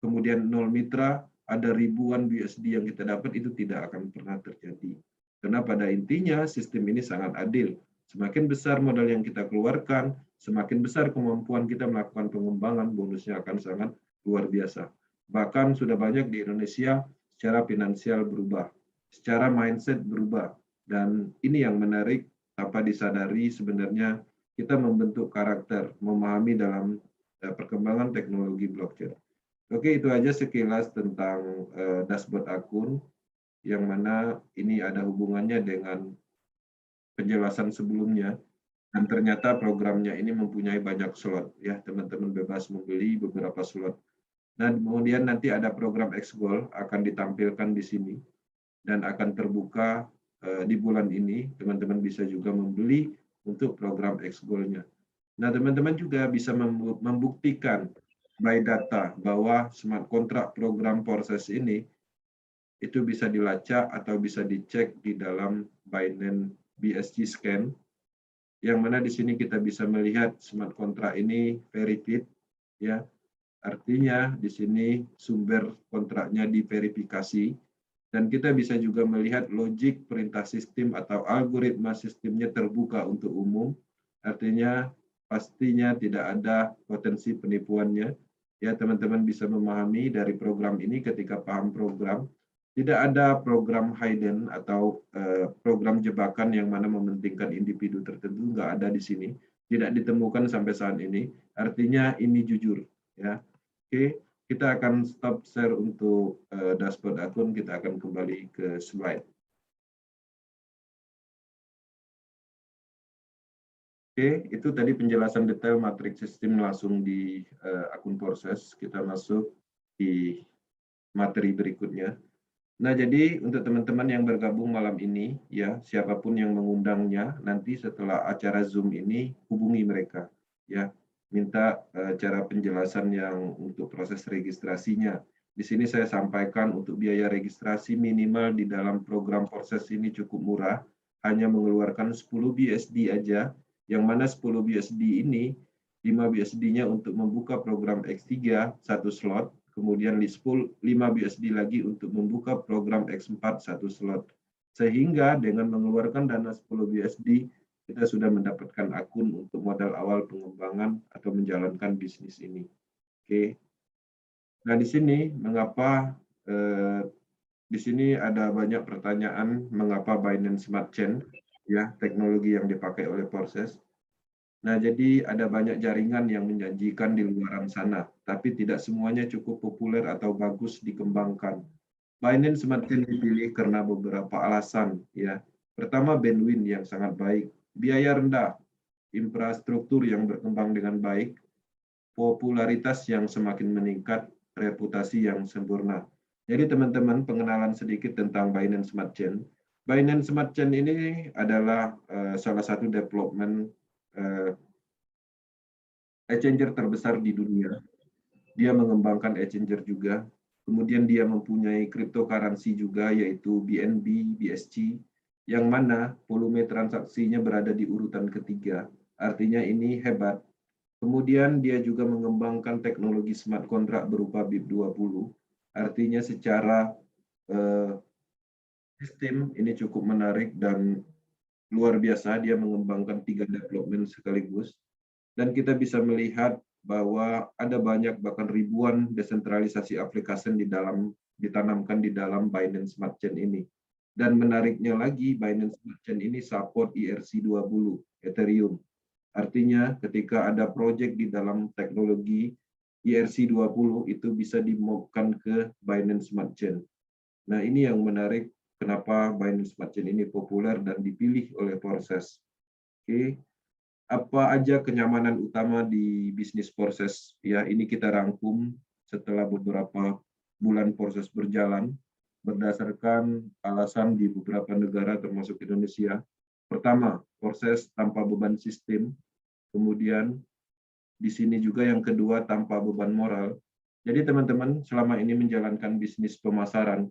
kemudian nol mitra, ada ribuan BUSD yang kita dapat, itu tidak akan pernah terjadi. Karena pada intinya sistem ini sangat adil. Semakin besar modal yang kita keluarkan, semakin besar kemampuan kita melakukan pengembangan, bonusnya akan sangat luar biasa. Bahkan sudah banyak di Indonesia secara finansial berubah, secara mindset berubah. Dan ini yang menarik, tanpa disadari sebenarnya kita membentuk karakter, memahami dalam perkembangan teknologi blockchain. Oke, itu aja sekilas tentang dashboard akun, yang mana ini ada hubungannya dengan penjelasan sebelumnya. Dan ternyata programnya ini mempunyai banyak slot. Ya, teman-teman bebas membeli beberapa slot. Dan kemudian nanti ada program X-Gold akan ditampilkan di sini dan akan terbuka di bulan ini. Teman-teman bisa juga membeli untuk program X-Gold-nya. Nah, teman-teman juga bisa membuktikan by data bahwa smart contract program proses ini itu bisa dilacak atau bisa dicek di dalam Binance BSC Scan, yang mana di sini kita bisa melihat smart contract ini verified ya. Artinya di sini sumber kontraknya diverifikasi dan kita bisa juga melihat logik perintah sistem atau algoritma sistemnya terbuka untuk umum. Artinya pastinya tidak ada potensi penipuannya. Ya, teman-teman bisa memahami dari program ini ketika paham program. Tidak ada program hidden atau program jebakan yang mana mementingkan individu tertentu, nggak ada di sini. Tidak ditemukan sampai saat ini. Artinya ini jujur. Ya. Oke, kita akan stop share untuk dashboard akun, kita akan kembali ke slide. Oke, itu tadi penjelasan detail matriks sistem langsung di akun proses. Kita masuk di materi berikutnya. Nah, jadi untuk teman-teman yang bergabung malam ini, ya siapapun yang mengundangnya, nanti setelah acara Zoom ini hubungi mereka, ya minta cara penjelasan yang untuk proses registrasinya. Di sini saya sampaikan untuk biaya registrasi minimal di dalam program proses ini cukup murah, hanya mengeluarkan 10 BSD aja, yang mana 10 BSD ini 5 BSD-nya untuk membuka program X3 satu slot, kemudian 5 BSD lagi untuk membuka program X4 satu slot. Sehingga dengan mengeluarkan dana 10 BSD, kita sudah mendapatkan akun untuk modal awal pengembangan atau menjalankan bisnis ini. Oke. Nah, di sini mengapa di sini ada banyak pertanyaan mengapa Binance Smart Chain, ya, teknologi yang dipakai oleh proses. Nah, jadi ada banyak jaringan yang menjanjikan di luaran sana, tapi tidak semuanya cukup populer atau bagus dikembangkan. Binance Smart Chain dipilih karena beberapa alasan, ya. Pertama, bandwidth yang sangat baik, biaya rendah, infrastruktur yang berkembang dengan baik, popularitas yang semakin meningkat, reputasi yang sempurna. Jadi teman-teman, pengenalan sedikit tentang Binance Smart Chain. Binance Smart Chain ini adalah salah satu development exchanger terbesar di dunia. Dia mengembangkan exchanger juga. Kemudian dia mempunyai cryptocurrency juga, yaitu BNB, BSC, yang mana volume transaksinya berada di urutan ketiga. Artinya ini hebat. Kemudian dia juga mengembangkan teknologi smart contract berupa BIP20. Artinya secara sistem ini cukup menarik dan luar biasa, dia mengembangkan 3 development sekaligus. Dan kita bisa melihat bahwa ada banyak bahkan ribuan desentralisasi aplikasi ditanamkan di dalam Binance Smart Chain ini. Dan menariknya lagi, Binance Smart Chain ini support ERC20, Ethereum. Artinya ketika ada project di dalam teknologi ERC20 itu bisa dimobkan ke Binance Smart Chain. Nah, ini yang menarik kenapa Binance Smart Chain ini populer dan dipilih oleh proses. Oke. Apa aja kenyamanan utama di bisnis proses? Ya, ini kita rangkum setelah beberapa bulan proses berjalan berdasarkan alasan di beberapa negara termasuk Indonesia. Pertama, proses tanpa beban sistem. Kemudian di sini juga yang kedua tanpa beban moral. Jadi teman-teman selama ini menjalankan bisnis pemasaran,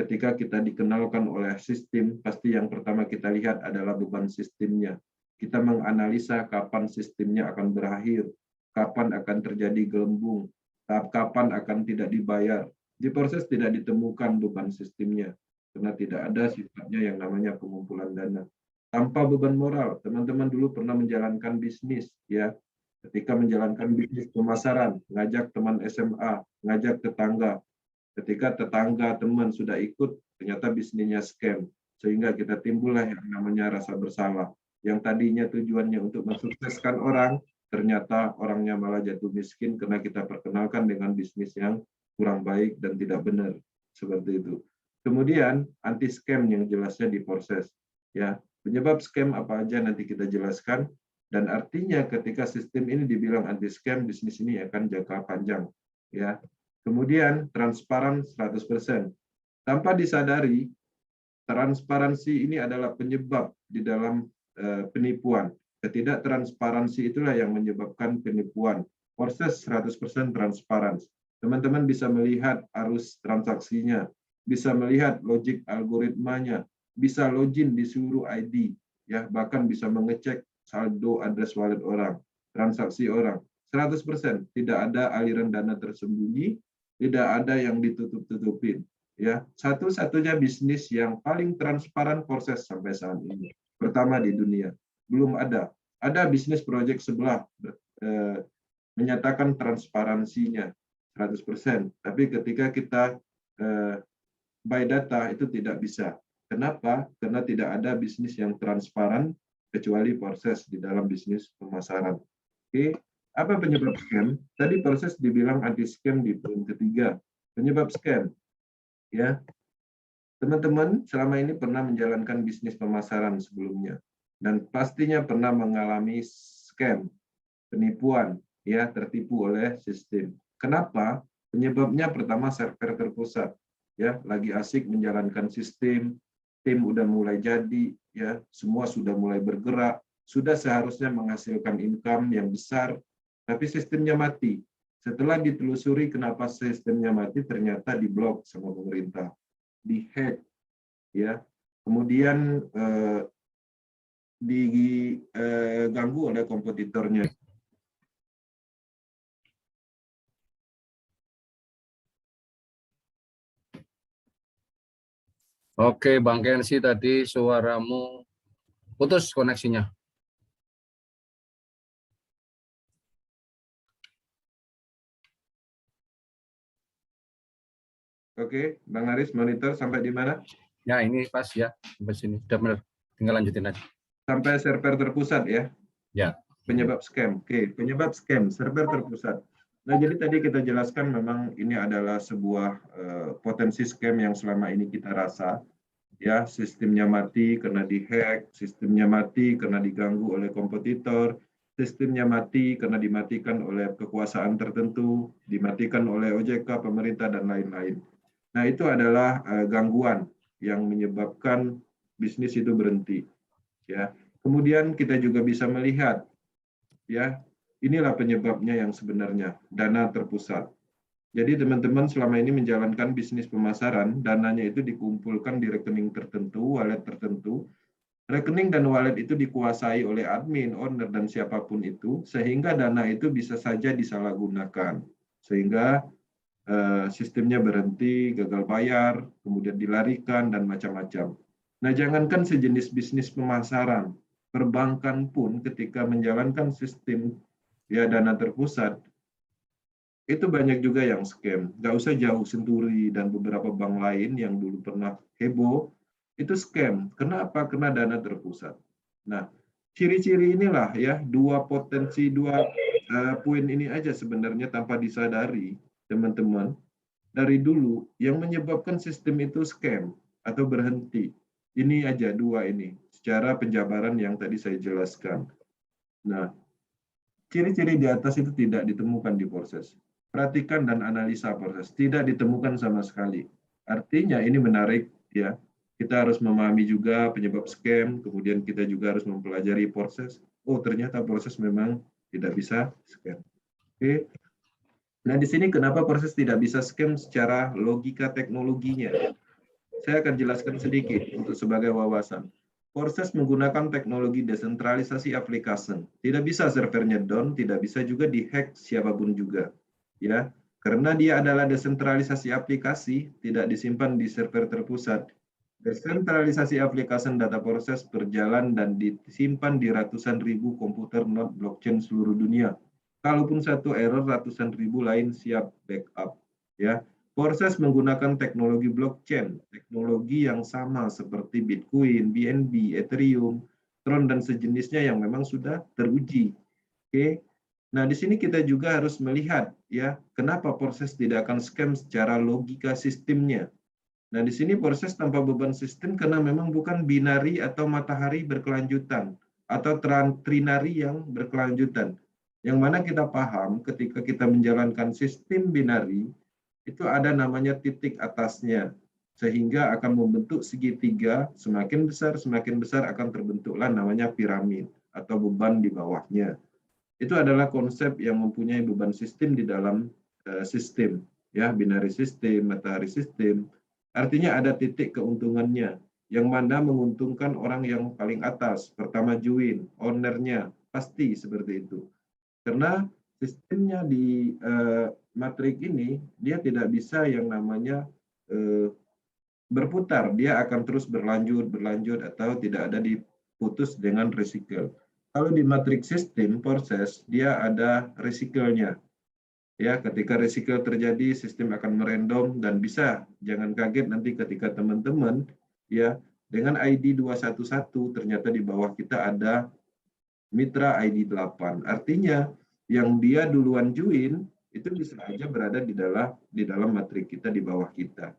ketika kita dikenalkan oleh sistem, pasti yang pertama kita lihat adalah beban sistemnya. Kita menganalisa kapan sistemnya akan berakhir, kapan akan terjadi gelembung, kapan akan tidak dibayar. Di proses tidak ditemukan beban sistemnya, karena tidak ada sifatnya yang namanya pengumpulan dana. Tanpa beban moral, teman-teman dulu pernah menjalankan bisnis, ya. Ketika menjalankan bisnis pemasaran, ngajak teman SMA, ngajak tetangga. Ketika tetangga, teman sudah ikut, ternyata bisnisnya scam. Sehingga kita timbullah yang namanya rasa bersalah. Yang tadinya tujuannya untuk mensukseskan orang, ternyata orangnya malah jatuh miskin karena kita perkenalkan dengan bisnis yang kurang baik dan tidak benar. Seperti itu. Kemudian, anti-scam yang jelasnya di proses. Ya, penyebab scam apa aja nanti kita jelaskan. Dan artinya ketika sistem ini dibilang anti-scam, bisnis ini akan jangka panjang. Ya. Kemudian, transparan 100%. Tanpa disadari, transparansi ini adalah penyebab di dalam penipuan. Ketidaktransparansi itulah yang menyebabkan penipuan. Proses 100% transparan. Teman-teman bisa melihat arus transaksinya, bisa melihat logik algoritmanya, bisa login di seluruh ID, ya bahkan bisa mengecek saldo address wallet orang, transaksi orang. 100%, tidak ada aliran dana tersembunyi, tidak ada yang ditutup-tutupin. Ya, satu-satunya bisnis yang paling transparan Porses sampai saat ini. Pertama di dunia. Belum ada. Ada bisnis proyek sebelah menyatakan transparansinya 100%. Tapi ketika kita by data itu tidak bisa. Kenapa? Karena tidak ada bisnis yang transparan kecuali Porses di dalam bisnis pemasaran. Oke, apa penyebab scam? Tadi Porses dibilang anti scam di poin ketiga. Penyebab scam, ya. Teman-teman selama ini pernah menjalankan bisnis pemasaran sebelumnya dan pastinya pernah mengalami scam, penipuan, ya, tertipu oleh sistem. Kenapa? Penyebabnya pertama server terpusat, ya, lagi asik menjalankan sistem, tim udah mulai jadi, ya, semua sudah mulai bergerak, sudah seharusnya menghasilkan income yang besar, tapi sistemnya mati. Setelah ditelusuri kenapa sistemnya mati, ternyata diblok sama pemerintah, dihack, ya, kemudian diganggu oleh kompetitornya. Oke, Bang Kensi, tadi suaramu putus koneksinya. Oke, Bang Aris, monitor sampai di mana? Ya, ini pas ya, sampai sini. Udah benar. Tinggal lanjutin aja. Sampai server terpusat ya? Ya. Penyebab scam. Oke, penyebab scam, server terpusat. Nah, jadi tadi kita jelaskan memang ini adalah sebuah potensi scam yang selama ini kita rasa. Ya, sistemnya mati karena dihack, sistemnya mati karena diganggu oleh kompetitor, sistemnya mati karena dimatikan oleh kekuasaan tertentu, dimatikan oleh OJK, pemerintah, dan lain-lain. Nah, itu adalah gangguan yang menyebabkan bisnis itu berhenti. Ya, kemudian kita juga bisa melihat, ya, inilah penyebabnya yang sebenarnya, dana terpusat. Jadi teman-teman selama ini menjalankan bisnis pemasaran, dananya itu dikumpulkan di rekening tertentu, wallet tertentu. Rekening dan wallet itu dikuasai oleh admin, owner, dan siapapun itu, sehingga dana itu bisa saja disalahgunakan. Sehingga sistemnya berhenti, gagal bayar, kemudian dilarikan, dan macam-macam. Nah, jangankan sejenis bisnis pemasaran, perbankan pun ketika menjalankan sistem ya dana terpusat, itu banyak juga yang scam. Nggak usah jauh, Senturi dan beberapa bank lain yang dulu pernah heboh, itu scam. Kenapa? Karena dana terpusat. Nah, ciri-ciri inilah ya, dua poin ini aja sebenarnya tanpa disadari, teman-teman, dari dulu yang menyebabkan sistem itu scam atau berhenti. Ini aja dua ini, secara penjabaran yang tadi saya jelaskan. Nah, ciri-ciri di atas itu tidak ditemukan di Porses. Perhatikan dan analisa Porses, tidak ditemukan sama sekali. Artinya ini menarik ya. Kita harus memahami juga penyebab scam, kemudian kita juga harus mempelajari Porses. Oh, ternyata Porses memang tidak bisa scam. Oke. Nah, di sini kenapa Porses tidak bisa scam secara logika teknologinya? Saya akan jelaskan sedikit untuk sebagai wawasan. Porses menggunakan teknologi desentralisasi aplikasi. Tidak bisa servernya down, tidak bisa juga dihack siapapun juga. Ya, karena dia adalah desentralisasi aplikasi, tidak disimpan di server terpusat. Desentralisasi aplikasi data Porses berjalan dan disimpan di ratusan ribu komputer node blockchain seluruh dunia. Kalaupun satu error, ratusan ribu lain siap backup. Ya, Porses menggunakan teknologi blockchain, teknologi yang sama seperti Bitcoin, BNB, Ethereum, Tron, dan sejenisnya yang memang sudah teruji. Oke. Nah, di sini kita juga harus melihat ya, kenapa Porses tidak akan scam secara logika sistemnya. Nah, di sini Porses tanpa beban sistem karena memang bukan binari atau matahari berkelanjutan atau trinari yang berkelanjutan. Yang mana kita paham ketika kita menjalankan sistem binari, itu ada namanya titik atasnya, sehingga akan membentuk segitiga, semakin besar akan terbentuklah namanya piramid atau beban di bawahnya. Itu adalah konsep yang mempunyai beban sistem di dalam sistem, ya, binary sistem, matahari sistem. Artinya ada titik keuntungannya, yang mana menguntungkan orang yang paling atas, pertama join, ownernya, pasti seperti itu. Karena sistemnya di matrik ini dia tidak bisa yang namanya berputar, dia akan terus berlanjut atau tidak ada diputus dengan recycle. Kalau di matrix sistem proses dia ada recycle-nya. Ya, ketika recycle terjadi sistem akan merandom dan bisa jangan kaget nanti ketika teman-teman ya dengan ID 211 ternyata di bawah kita ada mitra ID 8. Artinya yang dia duluan join itu bisa aja berada di dalam matrik kita di bawah kita.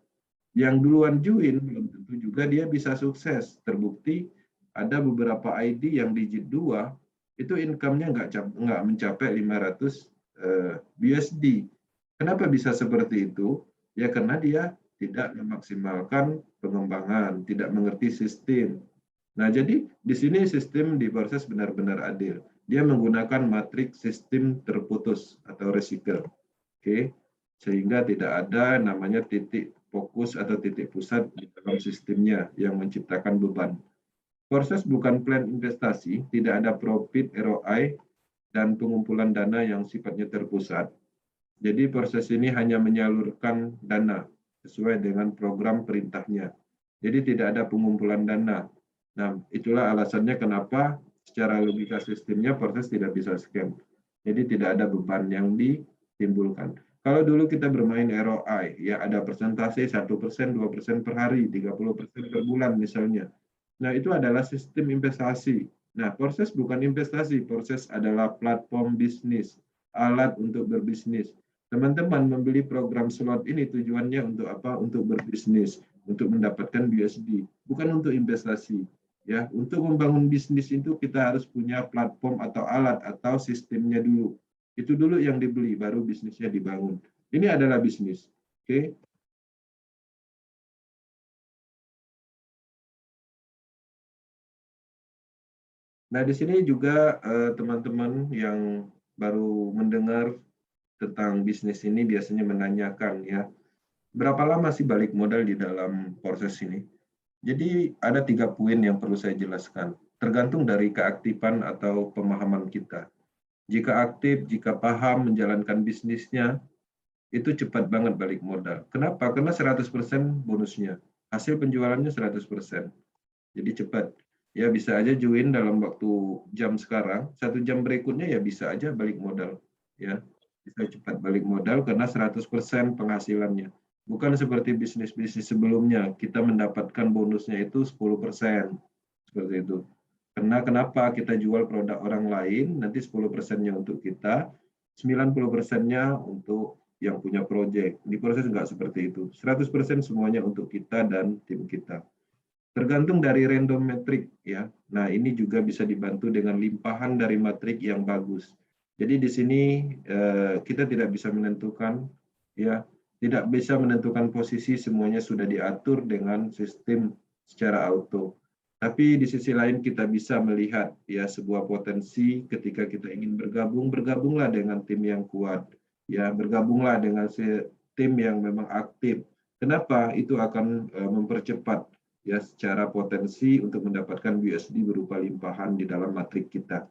Yang duluan join belum tentu juga dia bisa sukses. Terbukti ada beberapa ID yang digit 2 itu income-nya nggak mencapai 500 BUSD. Kenapa bisa seperti itu? Ya karena dia tidak memaksimalkan pengembangan, tidak mengerti sistem. Nah, jadi di sini sistem di proses benar-benar adil. Dia menggunakan matriks sistem terputus atau recycle. Oke. Sehingga tidak ada namanya titik fokus atau titik pusat di dalam sistemnya yang menciptakan beban. Proses bukan plan investasi, tidak ada profit ROI dan pengumpulan dana yang sifatnya terpusat. Jadi proses ini hanya menyalurkan dana sesuai dengan program perintahnya. Jadi tidak ada pengumpulan dana. Nah, itulah alasannya kenapa secara logika sistemnya proses tidak bisa scam. Jadi tidak ada beban yang ditimbulkan. Kalau dulu kita bermain ROI, ya ada persentase 1%, 2% per hari, 30% per bulan misalnya. Nah, itu adalah sistem investasi. Nah, proses bukan investasi, proses adalah platform bisnis, alat untuk berbisnis. Teman-teman membeli program slot ini tujuannya untuk apa? Untuk berbisnis, untuk mendapatkan BUSD, bukan untuk investasi. Ya, untuk membangun bisnis itu kita harus punya platform atau alat atau sistemnya dulu. Itu dulu yang dibeli, baru bisnisnya dibangun. Ini adalah bisnis. Oke. Nah, di sini juga teman-teman yang baru mendengar tentang bisnis ini biasanya menanyakan ya, berapa lama sih balik modal di dalam proses ini? Jadi ada 3 poin yang perlu saya jelaskan. Tergantung dari keaktifan atau pemahaman kita. Jika aktif, jika paham menjalankan bisnisnya, itu cepat banget balik modal. Kenapa? Karena 100% bonusnya. Hasil penjualannya 100%. Jadi cepat. Ya bisa aja join dalam waktu jam sekarang, 1 jam berikutnya ya bisa aja balik modal. Ya, bisa cepat balik modal karena 100% penghasilannya. Bukan seperti bisnis-bisnis sebelumnya, kita mendapatkan bonusnya itu 10%. Seperti itu. Karena kenapa kita jual produk orang lain, nanti 10%-nya untuk kita, 90%-nya untuk yang punya proyek. Di proses nggak seperti itu. 100% semuanya untuk kita dan tim kita. Tergantung dari random metrik ya. Nah, ini juga bisa dibantu dengan limpahan dari matrik yang bagus. Jadi di sini kita tidak bisa menentukan ya, tidak bisa menentukan posisi, semuanya sudah diatur dengan sistem secara auto. Tapi di sisi lain kita bisa melihat ya sebuah potensi ketika kita ingin bergabung, bergabunglah dengan tim yang kuat. Ya, bergabunglah dengan tim yang memang aktif. Kenapa? Itu akan mempercepat ya secara potensi untuk mendapatkan BUSD berupa limpahan di dalam matrik kita.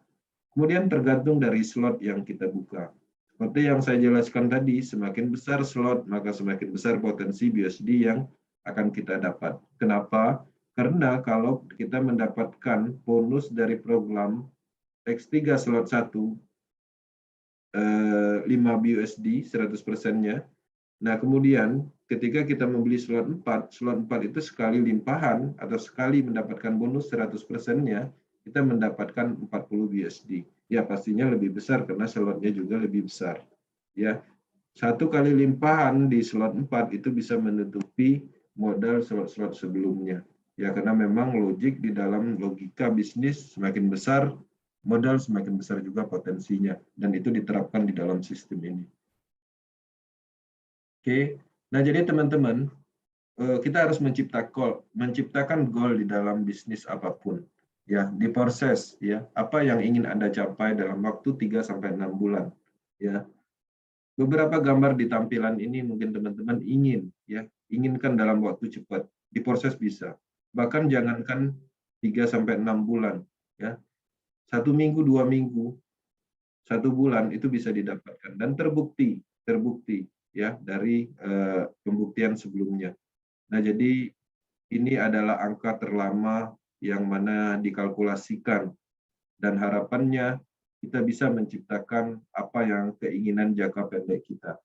Kemudian tergantung dari slot yang kita buka. Seperti yang saya jelaskan tadi, semakin besar slot, maka semakin besar potensi BUSD yang akan kita dapat. Kenapa? Karena kalau kita mendapatkan bonus dari program X3 slot 1, 5 BUSD 100%-nya. Nah, kemudian ketika kita membeli slot 4 itu sekali limpahan atau sekali mendapatkan bonus 100%-nya, kita mendapatkan 40 BUSD. Ya, pastinya lebih besar karena slotnya juga lebih besar. Ya, 1 kali limpahan di slot 4 itu bisa menutupi modal slot-slot sebelumnya. Ya, karena memang logik di dalam logika bisnis semakin besar, modal semakin besar juga potensinya. Dan itu diterapkan di dalam sistem ini. Oke, nah jadi teman-teman, kita harus menciptakan goal di dalam bisnis apapun. Ya, di proses ya, apa yang ingin Anda capai dalam waktu 3-6 bulan. Ya. Beberapa gambar di tampilan ini mungkin teman-teman inginkan dalam waktu cepat. Di proses bisa. Bahkan jangankan 3-6 bulan, ya. 1 minggu, 2 minggu 1 bulan itu bisa didapatkan dan terbukti ya dari pembuktian sebelumnya. Nah, jadi ini adalah angka terlama yang mana dikalkulasikan dan harapannya kita bisa menciptakan apa yang keinginan jangka pendek kita.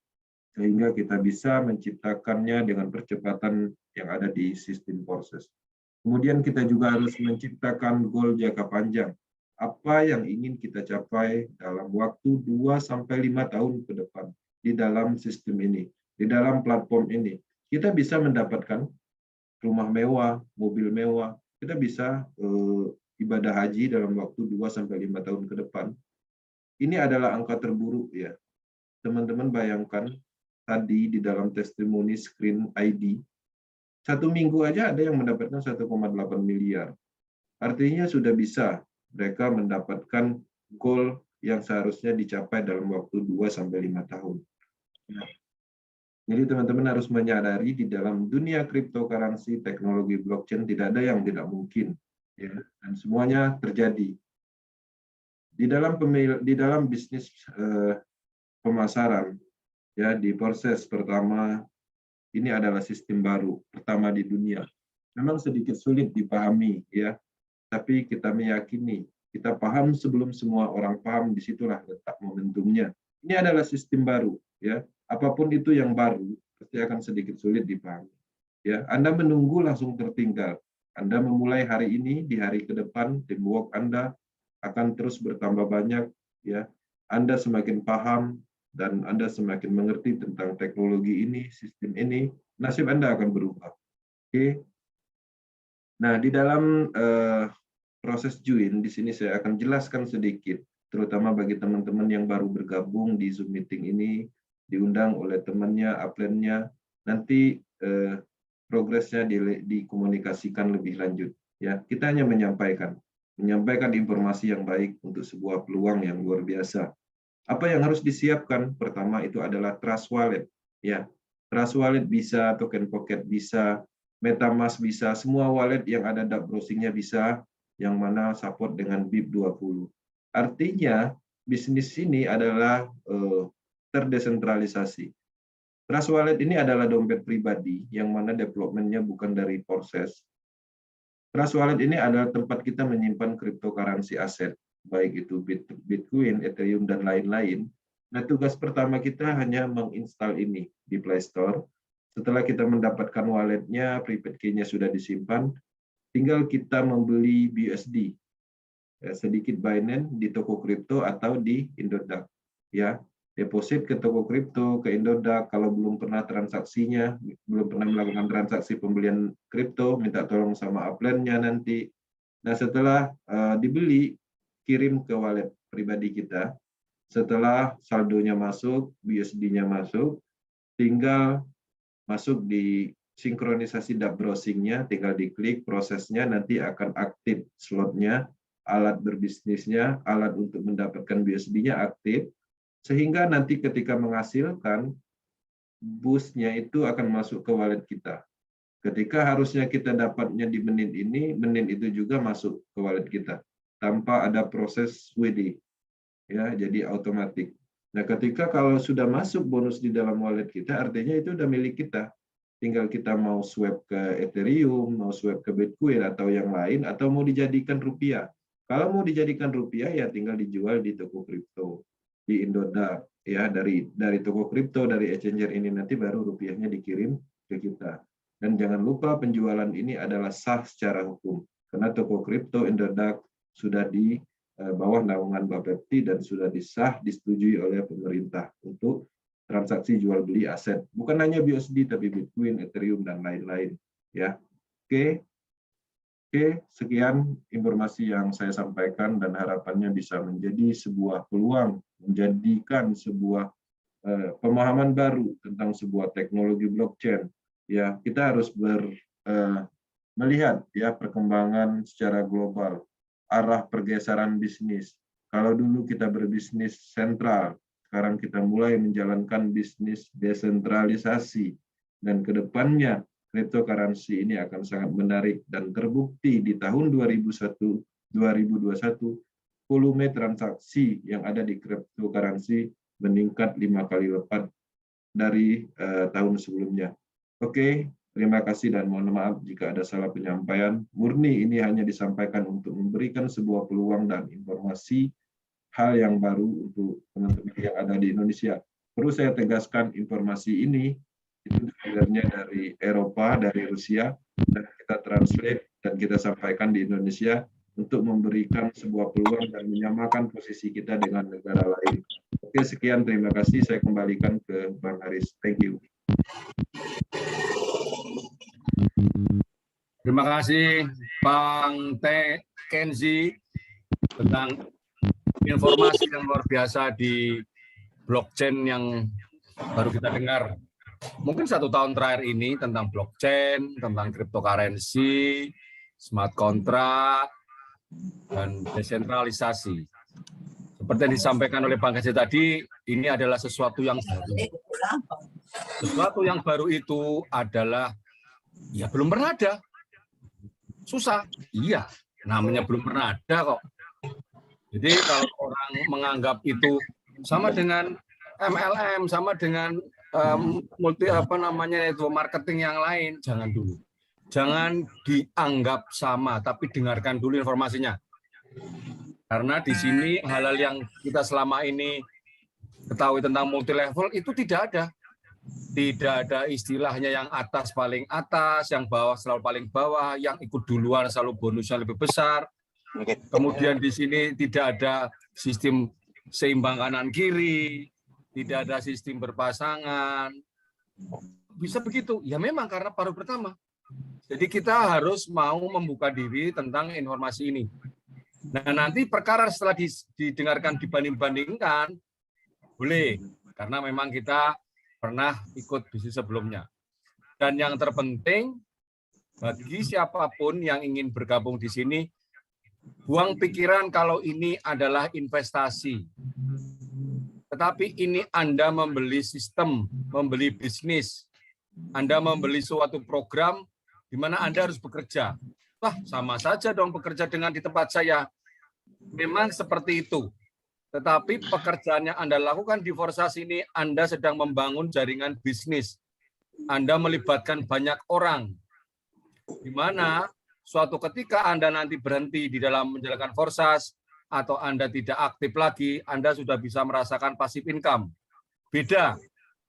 Sehingga kita bisa menciptakannya dengan percepatan yang ada di sistem proses. Kemudian kita juga harus menciptakan goal jangka panjang. Apa yang ingin kita capai dalam waktu 2-5 tahun ke depan di dalam sistem ini, di dalam platform ini. Kita bisa mendapatkan rumah mewah, mobil mewah, kita bisa ibadah haji dalam waktu 2-5 tahun ke depan. Ini adalah angka terburuk ya. Teman-teman bayangkan tadi di dalam testimoni Screen ID, 1 minggu aja ada yang mendapatkan 1,8 miliar. Artinya sudah bisa mereka mendapatkan goal yang seharusnya dicapai dalam waktu 2-5 tahun. Jadi teman-teman harus menyadari di dalam dunia cryptocurrency, teknologi blockchain tidak ada yang tidak mungkin, ya, dan semuanya terjadi. Di dalam bisnis pemasaran, ya, di proses pertama ini adalah sistem baru pertama di dunia. Memang sedikit sulit dipahami, ya, tapi kita meyakini, kita paham sebelum semua orang paham, disitulah letak momentumnya. Ini adalah sistem baru, ya. Apapun itu yang baru pasti akan sedikit sulit dipahami. Ya, Anda menunggu langsung tertinggal. Anda memulai hari ini, di hari ke depan teamwork Anda akan terus bertambah banyak. Ya, Anda semakin paham dan Anda semakin mengerti tentang teknologi ini, sistem ini, nasib Anda akan berubah. Oke. Nah, di dalam proses join di sini saya akan jelaskan sedikit, terutama bagi teman-teman yang baru bergabung di Zoom meeting ini, diundang oleh temannya, upline-nya, nanti progresnya dikomunikasikan lebih lanjut. Ya, kita hanya menyampaikan informasi yang baik untuk sebuah peluang yang luar biasa. Apa yang harus disiapkan? Pertama itu adalah Trust Wallet. Ya, Trust Wallet bisa, Token Pocket bisa, MetaMask bisa, semua wallet yang ada dApp browsing-nya bisa, yang mana support dengan BIP20. Artinya, bisnis ini adalah terdesentralisasi. Trust Wallet ini adalah dompet pribadi yang mana development-nya bukan dari proses. Trust Wallet ini adalah tempat kita menyimpan cryptocurrency aset, baik itu Bitcoin, Ethereum, dan lain-lain. Nah, tugas pertama kita hanya menginstal ini di Play Store. Setelah kita mendapatkan walletnya, private key-nya sudah disimpan, tinggal kita membeli BUSD, sedikit Binance di toko kripto atau di Indodax. Ya, deposit ke toko kripto, ke Indodax. Kalau belum pernah transaksinya, belum pernah melakukan transaksi pembelian kripto, minta tolong sama upline-nya nanti. Nah, setelah dibeli, kirim ke wallet pribadi kita. Setelah saldonya masuk, BUSD-nya masuk, tinggal masuk di sinkronisasi dApp browsing-nya, tinggal diklik prosesnya, nanti akan aktif slotnya, alat berbisnisnya, alat untuk mendapatkan BUSD-nya aktif, sehingga nanti ketika menghasilkan, boost-nya itu akan masuk ke wallet kita. Ketika harusnya kita dapatnya di menit ini, menit itu juga masuk ke wallet kita, tanpa ada proses WD. Ya, jadi otomatis. Nah, ketika kalau sudah masuk bonus di dalam wallet kita, artinya itu udah milik kita. Tinggal kita mau swap ke Ethereum, mau swap ke Bitcoin atau yang lain, atau mau dijadikan rupiah. Kalau mau dijadikan rupiah, ya tinggal dijual di toko kripto, di Indodax. Ya, dari toko kripto, dari exchanger ini nanti baru rupiahnya dikirim ke kita. Dan jangan lupa penjualan ini adalah sah secara hukum. Karena toko kripto Indodax sudah di bawah naungan Bapepti dan sudah disah, disetujui oleh pemerintah untuk transaksi jual beli aset. Bukan hanya BUSD, tapi Bitcoin, Ethereum, dan lain-lain. Ya, Oke, sekian informasi yang saya sampaikan dan harapannya bisa menjadi sebuah peluang, menjadikan sebuah pemahaman baru tentang sebuah teknologi blockchain. Ya, kita harus melihat ya perkembangan secara global, arah pergeseran bisnis. Kalau dulu kita berbisnis sentral, sekarang kita mulai menjalankan bisnis desentralisasi. Dan ke depannya, cryptocurrency ini akan sangat menarik dan terbukti di tahun 2021 volume transaksi yang ada di cryptocurrency meningkat 5 kali lipat dari tahun sebelumnya. Oke, terima kasih dan mohon maaf jika ada salah penyampaian. Murni ini hanya disampaikan untuk memberikan sebuah peluang dan informasi hal yang baru untuk teman-teman yang ada di Indonesia. Perlu saya tegaskan, informasi ini itu sebenarnya dari Eropa, dari Rusia, dan kita translate dan kita sampaikan di Indonesia untuk memberikan sebuah peluang dan menyamakan posisi kita dengan negara lain. Oke, sekian, terima kasih. Saya kembalikan ke Bang Haris. Thank you. Terima kasih Bang Kenzi tentang informasi yang luar biasa di blockchain yang baru kita dengar. Mungkin 1 tahun terakhir ini tentang blockchain, tentang cryptocurrency, smart contract, dan desentralisasi. Seperti yang disampaikan oleh Bang Kenzi tadi, ini adalah sesuatu yang baru. Sesuatu yang baru itu adalah, ya belum pernah ada. Susah, iya, namanya belum pernah ada kok. Jadi kalau orang menganggap itu sama dengan MLM, sama dengan marketing yang lain, jangan dulu. Jangan dianggap sama, tapi dengarkan dulu informasinya. Karena di sini hal-hal yang kita selama ini ketahui tentang multi level itu tidak ada. Tidak ada istilahnya yang atas paling atas, yang bawah selalu paling bawah, yang ikut duluan selalu bonusnya lebih besar. Kemudian di sini tidak ada sistem seimbang kanan kiri, tidak ada sistem berpasangan. Bisa begitu? Ya memang karena baru pertama. Jadi kita harus mau membuka diri tentang informasi ini. Nah nanti perkara setelah didengarkan dibanding-bandingkan, boleh. Karena memang kita pernah ikut bisnis sebelumnya. Dan yang terpenting, bagi siapapun yang ingin bergabung di sini, buang pikiran kalau ini adalah investasi. Tetapi ini Anda membeli sistem, membeli bisnis. Anda membeli suatu program di mana Anda harus bekerja. Wah, sama saja dong bekerja dengan di tempat saya. Memang seperti itu. Tetapi pekerjaan yang Anda lakukan di Forsas ini, Anda sedang membangun jaringan bisnis. Anda melibatkan banyak orang. Di mana suatu ketika Anda nanti berhenti di dalam menjalankan Forsas, atau Anda tidak aktif lagi, Anda sudah bisa merasakan passive income. Beda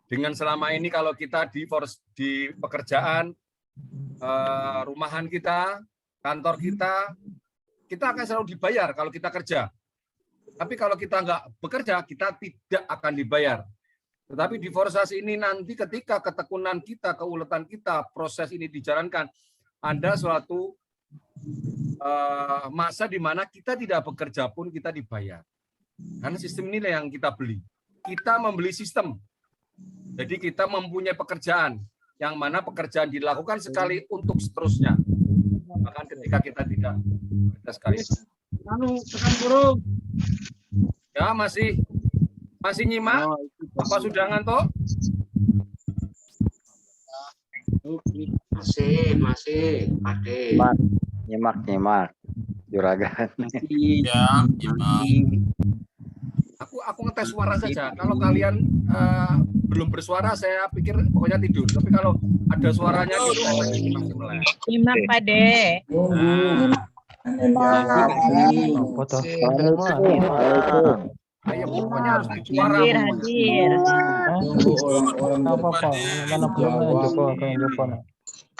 dengan selama ini kalau kita di pekerjaan, rumahan kita, kantor kita akan selalu dibayar kalau kita kerja. Tapi kalau kita nggak bekerja, kita tidak akan dibayar. Tetapi di Forsas ini nanti ketika ketekunan kita, keuletan kita, proses ini dijalankan, ada suatu masa di mana kita tidak bekerja pun kita dibayar. Karena sistem ini yang kita beli. Kita membeli sistem. Jadi kita mempunyai pekerjaan, yang mana pekerjaan dilakukan sekali untuk seterusnya. Bahkan ketika kita tidak bekerja sekali. Tekan burung. Ya masih nyimak? Apa sudah ngantuk? Masih, Ade. Nyimak, juragan. Ya, Aku ngetes suara saja. Kalau kalian belum bersuara, saya pikir pokoknya tidur. Tapi kalau ada suaranya, gitu, masih melek. Nyimak, Pak De. Ayo, pokoknya harus suara. Hadir.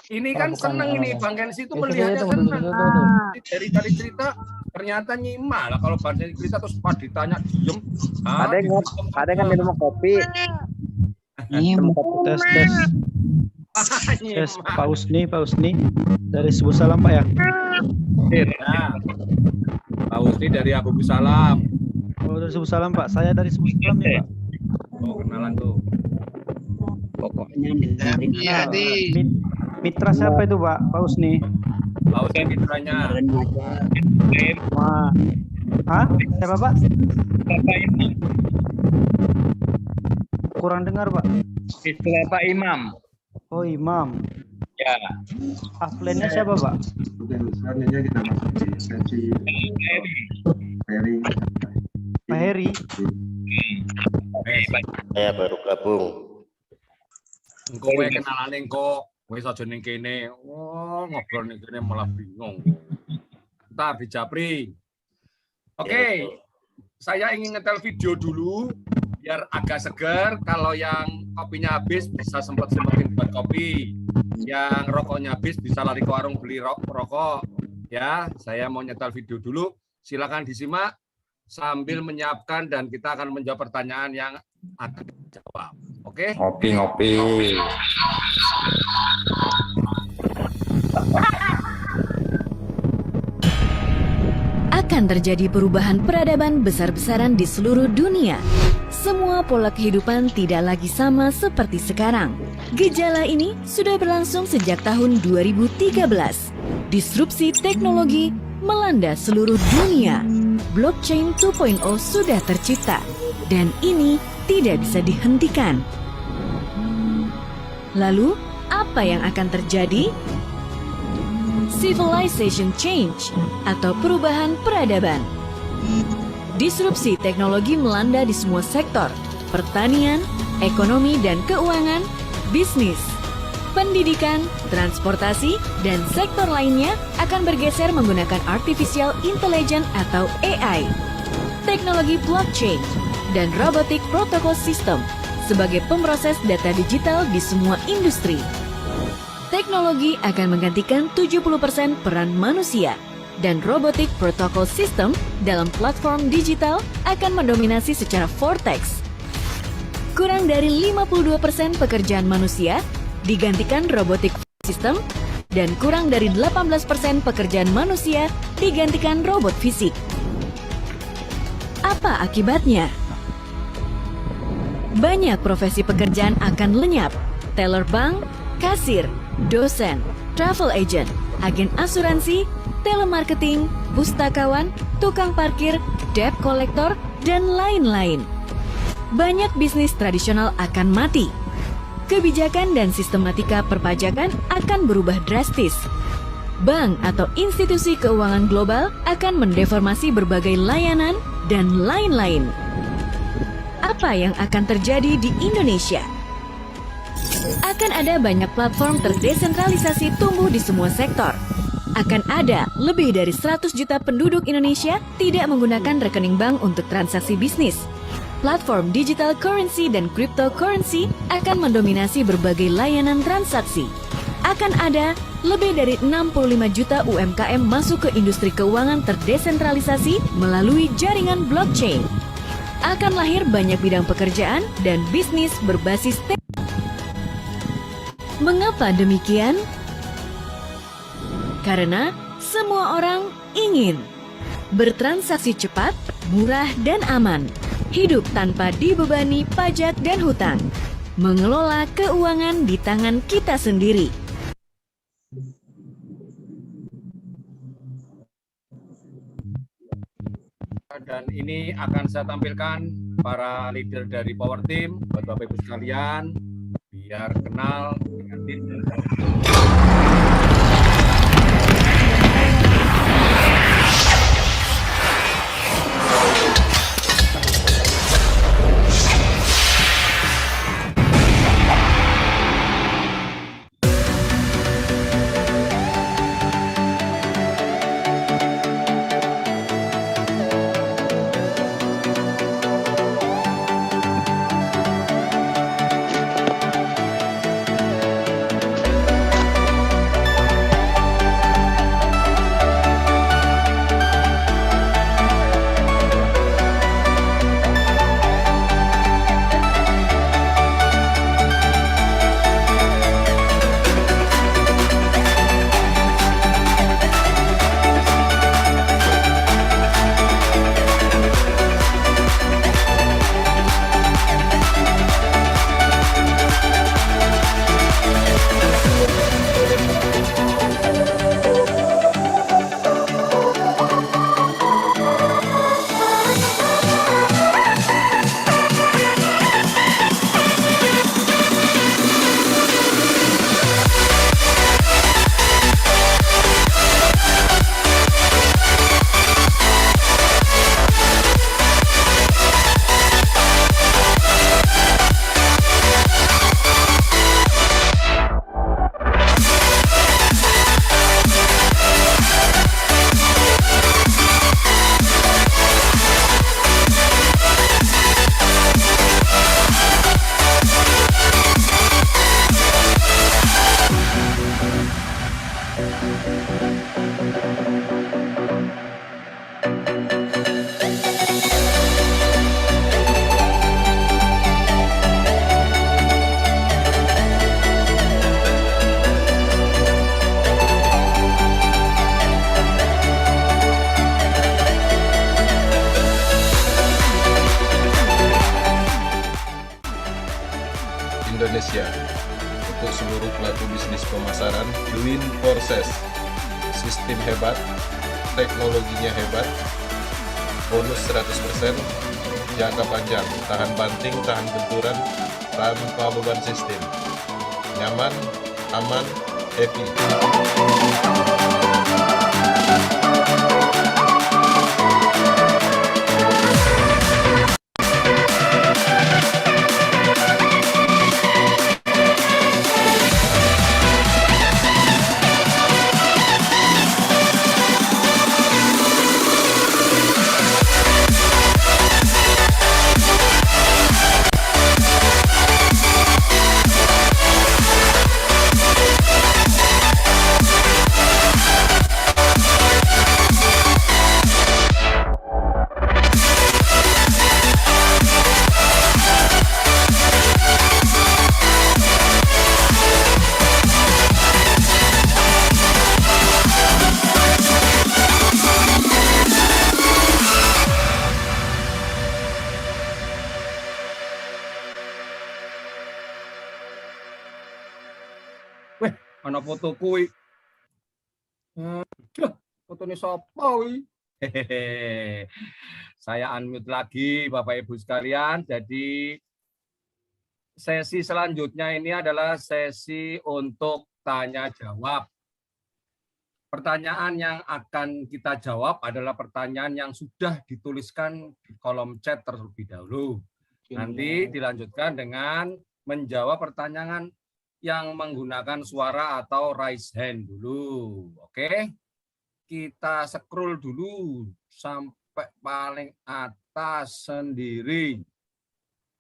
Ini kan seneng ini, Bang Kenzi itu melihatnya seneng. Dari tadi cerita, ternyata nyimak lah. Kalau Bang Kenzi cerita terus pas ditanya diem. Ada kan minum kopi. Tes Pak Usni dari Subuh Salam Pak ya. Nah, Pak Usni dari Abu Salam. Oh dari Subuh Salam Pak, saya dari Subuh Salam ya Pak. Oh kenalan tuh. Pokoknya Mitra siapa itu Pak? Pak Usni. Pak Usni mitranya. Wah. Hah? Siapa Pak? Kurang dengar Pak. istilah Pak Imam. Oh Imam. Ya. Aflennya siapa Pak? Oke, selanjutnya kita masuk di sesi Ferry. Pak Heri. Saya baru gabung. Engko kowe kenalane engko, wis aja ning kene. Oh, ngobrol ning kene malah bingung. Entar di Japri. Oke. Saya ingin ngetel video dulu biar agak seger. Kalau yang kopinya habis bisa sempetin buat kopi. Yang rokoknya habis bisa lari ke warung beli rokok. Ya, saya mau nyetel video dulu. Silakan disimak sambil menyiapkan dan kita akan menjawab pertanyaan yang akan dijawab. Oke? Ngopi. Akan terjadi perubahan peradaban besar-besaran di seluruh dunia. Semua pola kehidupan tidak lagi sama seperti sekarang. Gejala ini sudah berlangsung sejak tahun 2013. Disrupsi teknologi melanda seluruh dunia. Blockchain 2.0 sudah tercipta dan ini tidak bisa dihentikan. Lalu, apa yang akan terjadi? Civilization change atau perubahan peradaban. Disrupsi teknologi melanda di semua sektor, pertanian, ekonomi dan keuangan, bisnis, pendidikan, transportasi, dan sektor lainnya akan bergeser menggunakan artificial intelligence atau AI, teknologi blockchain, dan robotic protocol system sebagai pemroses data digital di semua industri. Teknologi akan menggantikan 70% peran manusia, dan robotic protocol system dalam platform digital akan mendominasi secara vortex. Kurang dari 52% pekerjaan manusia digantikan robotic system, dan kurang dari 18% pekerjaan manusia digantikan robot fisik. Apa akibatnya? Banyak profesi pekerjaan akan lenyap. Teller bank, kasir, dosen, travel agent, agen asuransi, telemarketing, pustakawan, tukang parkir, debt collector, dan lain-lain. Banyak bisnis tradisional akan mati. Kebijakan dan sistematika perpajakan akan berubah drastis. Bank atau institusi keuangan global akan mendeformasi berbagai layanan dan lain-lain. Apa yang akan terjadi di Indonesia? Akan ada banyak platform terdesentralisasi tumbuh di semua sektor. Akan ada lebih dari 100 juta penduduk Indonesia tidak menggunakan rekening bank untuk transaksi bisnis. Platform digital currency dan cryptocurrency akan mendominasi berbagai layanan transaksi. Akan ada lebih dari 65 juta UMKM masuk ke industri keuangan terdesentralisasi melalui jaringan blockchain. Akan lahir banyak bidang pekerjaan dan bisnis berbasis teknologi. Mengapa demikian? Karena semua orang ingin bertransaksi cepat, murah, dan aman, hidup tanpa dibebani pajak dan hutang, mengelola keuangan di tangan kita sendiri. Dan ini akan saya tampilkan para leader dari Power Team buat Bapak Ibu sekalian biar kenal dengan tim. Forces. Sistem hebat, teknologinya hebat, bonus 100%, jangka panjang, tahan banting, tahan benturan, tanpa beban sistem. Nyaman, aman, happy. Ana foto kuwi. Fotone sapa kuwi? Hehehe. Saya unmute lagi Bapak Ibu sekalian. Jadi sesi selanjutnya ini adalah sesi untuk tanya jawab. Pertanyaan yang akan kita jawab adalah pertanyaan yang sudah dituliskan di kolom chat terlebih dahulu. Nanti dilanjutkan dengan menjawab pertanyaan yang menggunakan suara atau raise hand dulu. Oke. Kita scroll dulu sampai paling atas sendiri.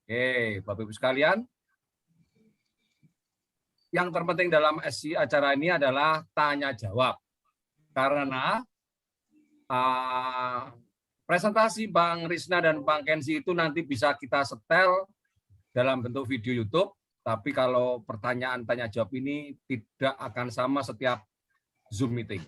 Oke, Bapak Ibu sekalian. Yang terpenting dalam sesi acara ini adalah tanya jawab. Karena presentasi Bang Risna dan Bang Kenzi itu nanti bisa kita setel dalam bentuk video YouTube. Tapi kalau pertanyaan tanya jawab ini tidak akan sama setiap Zoom meeting.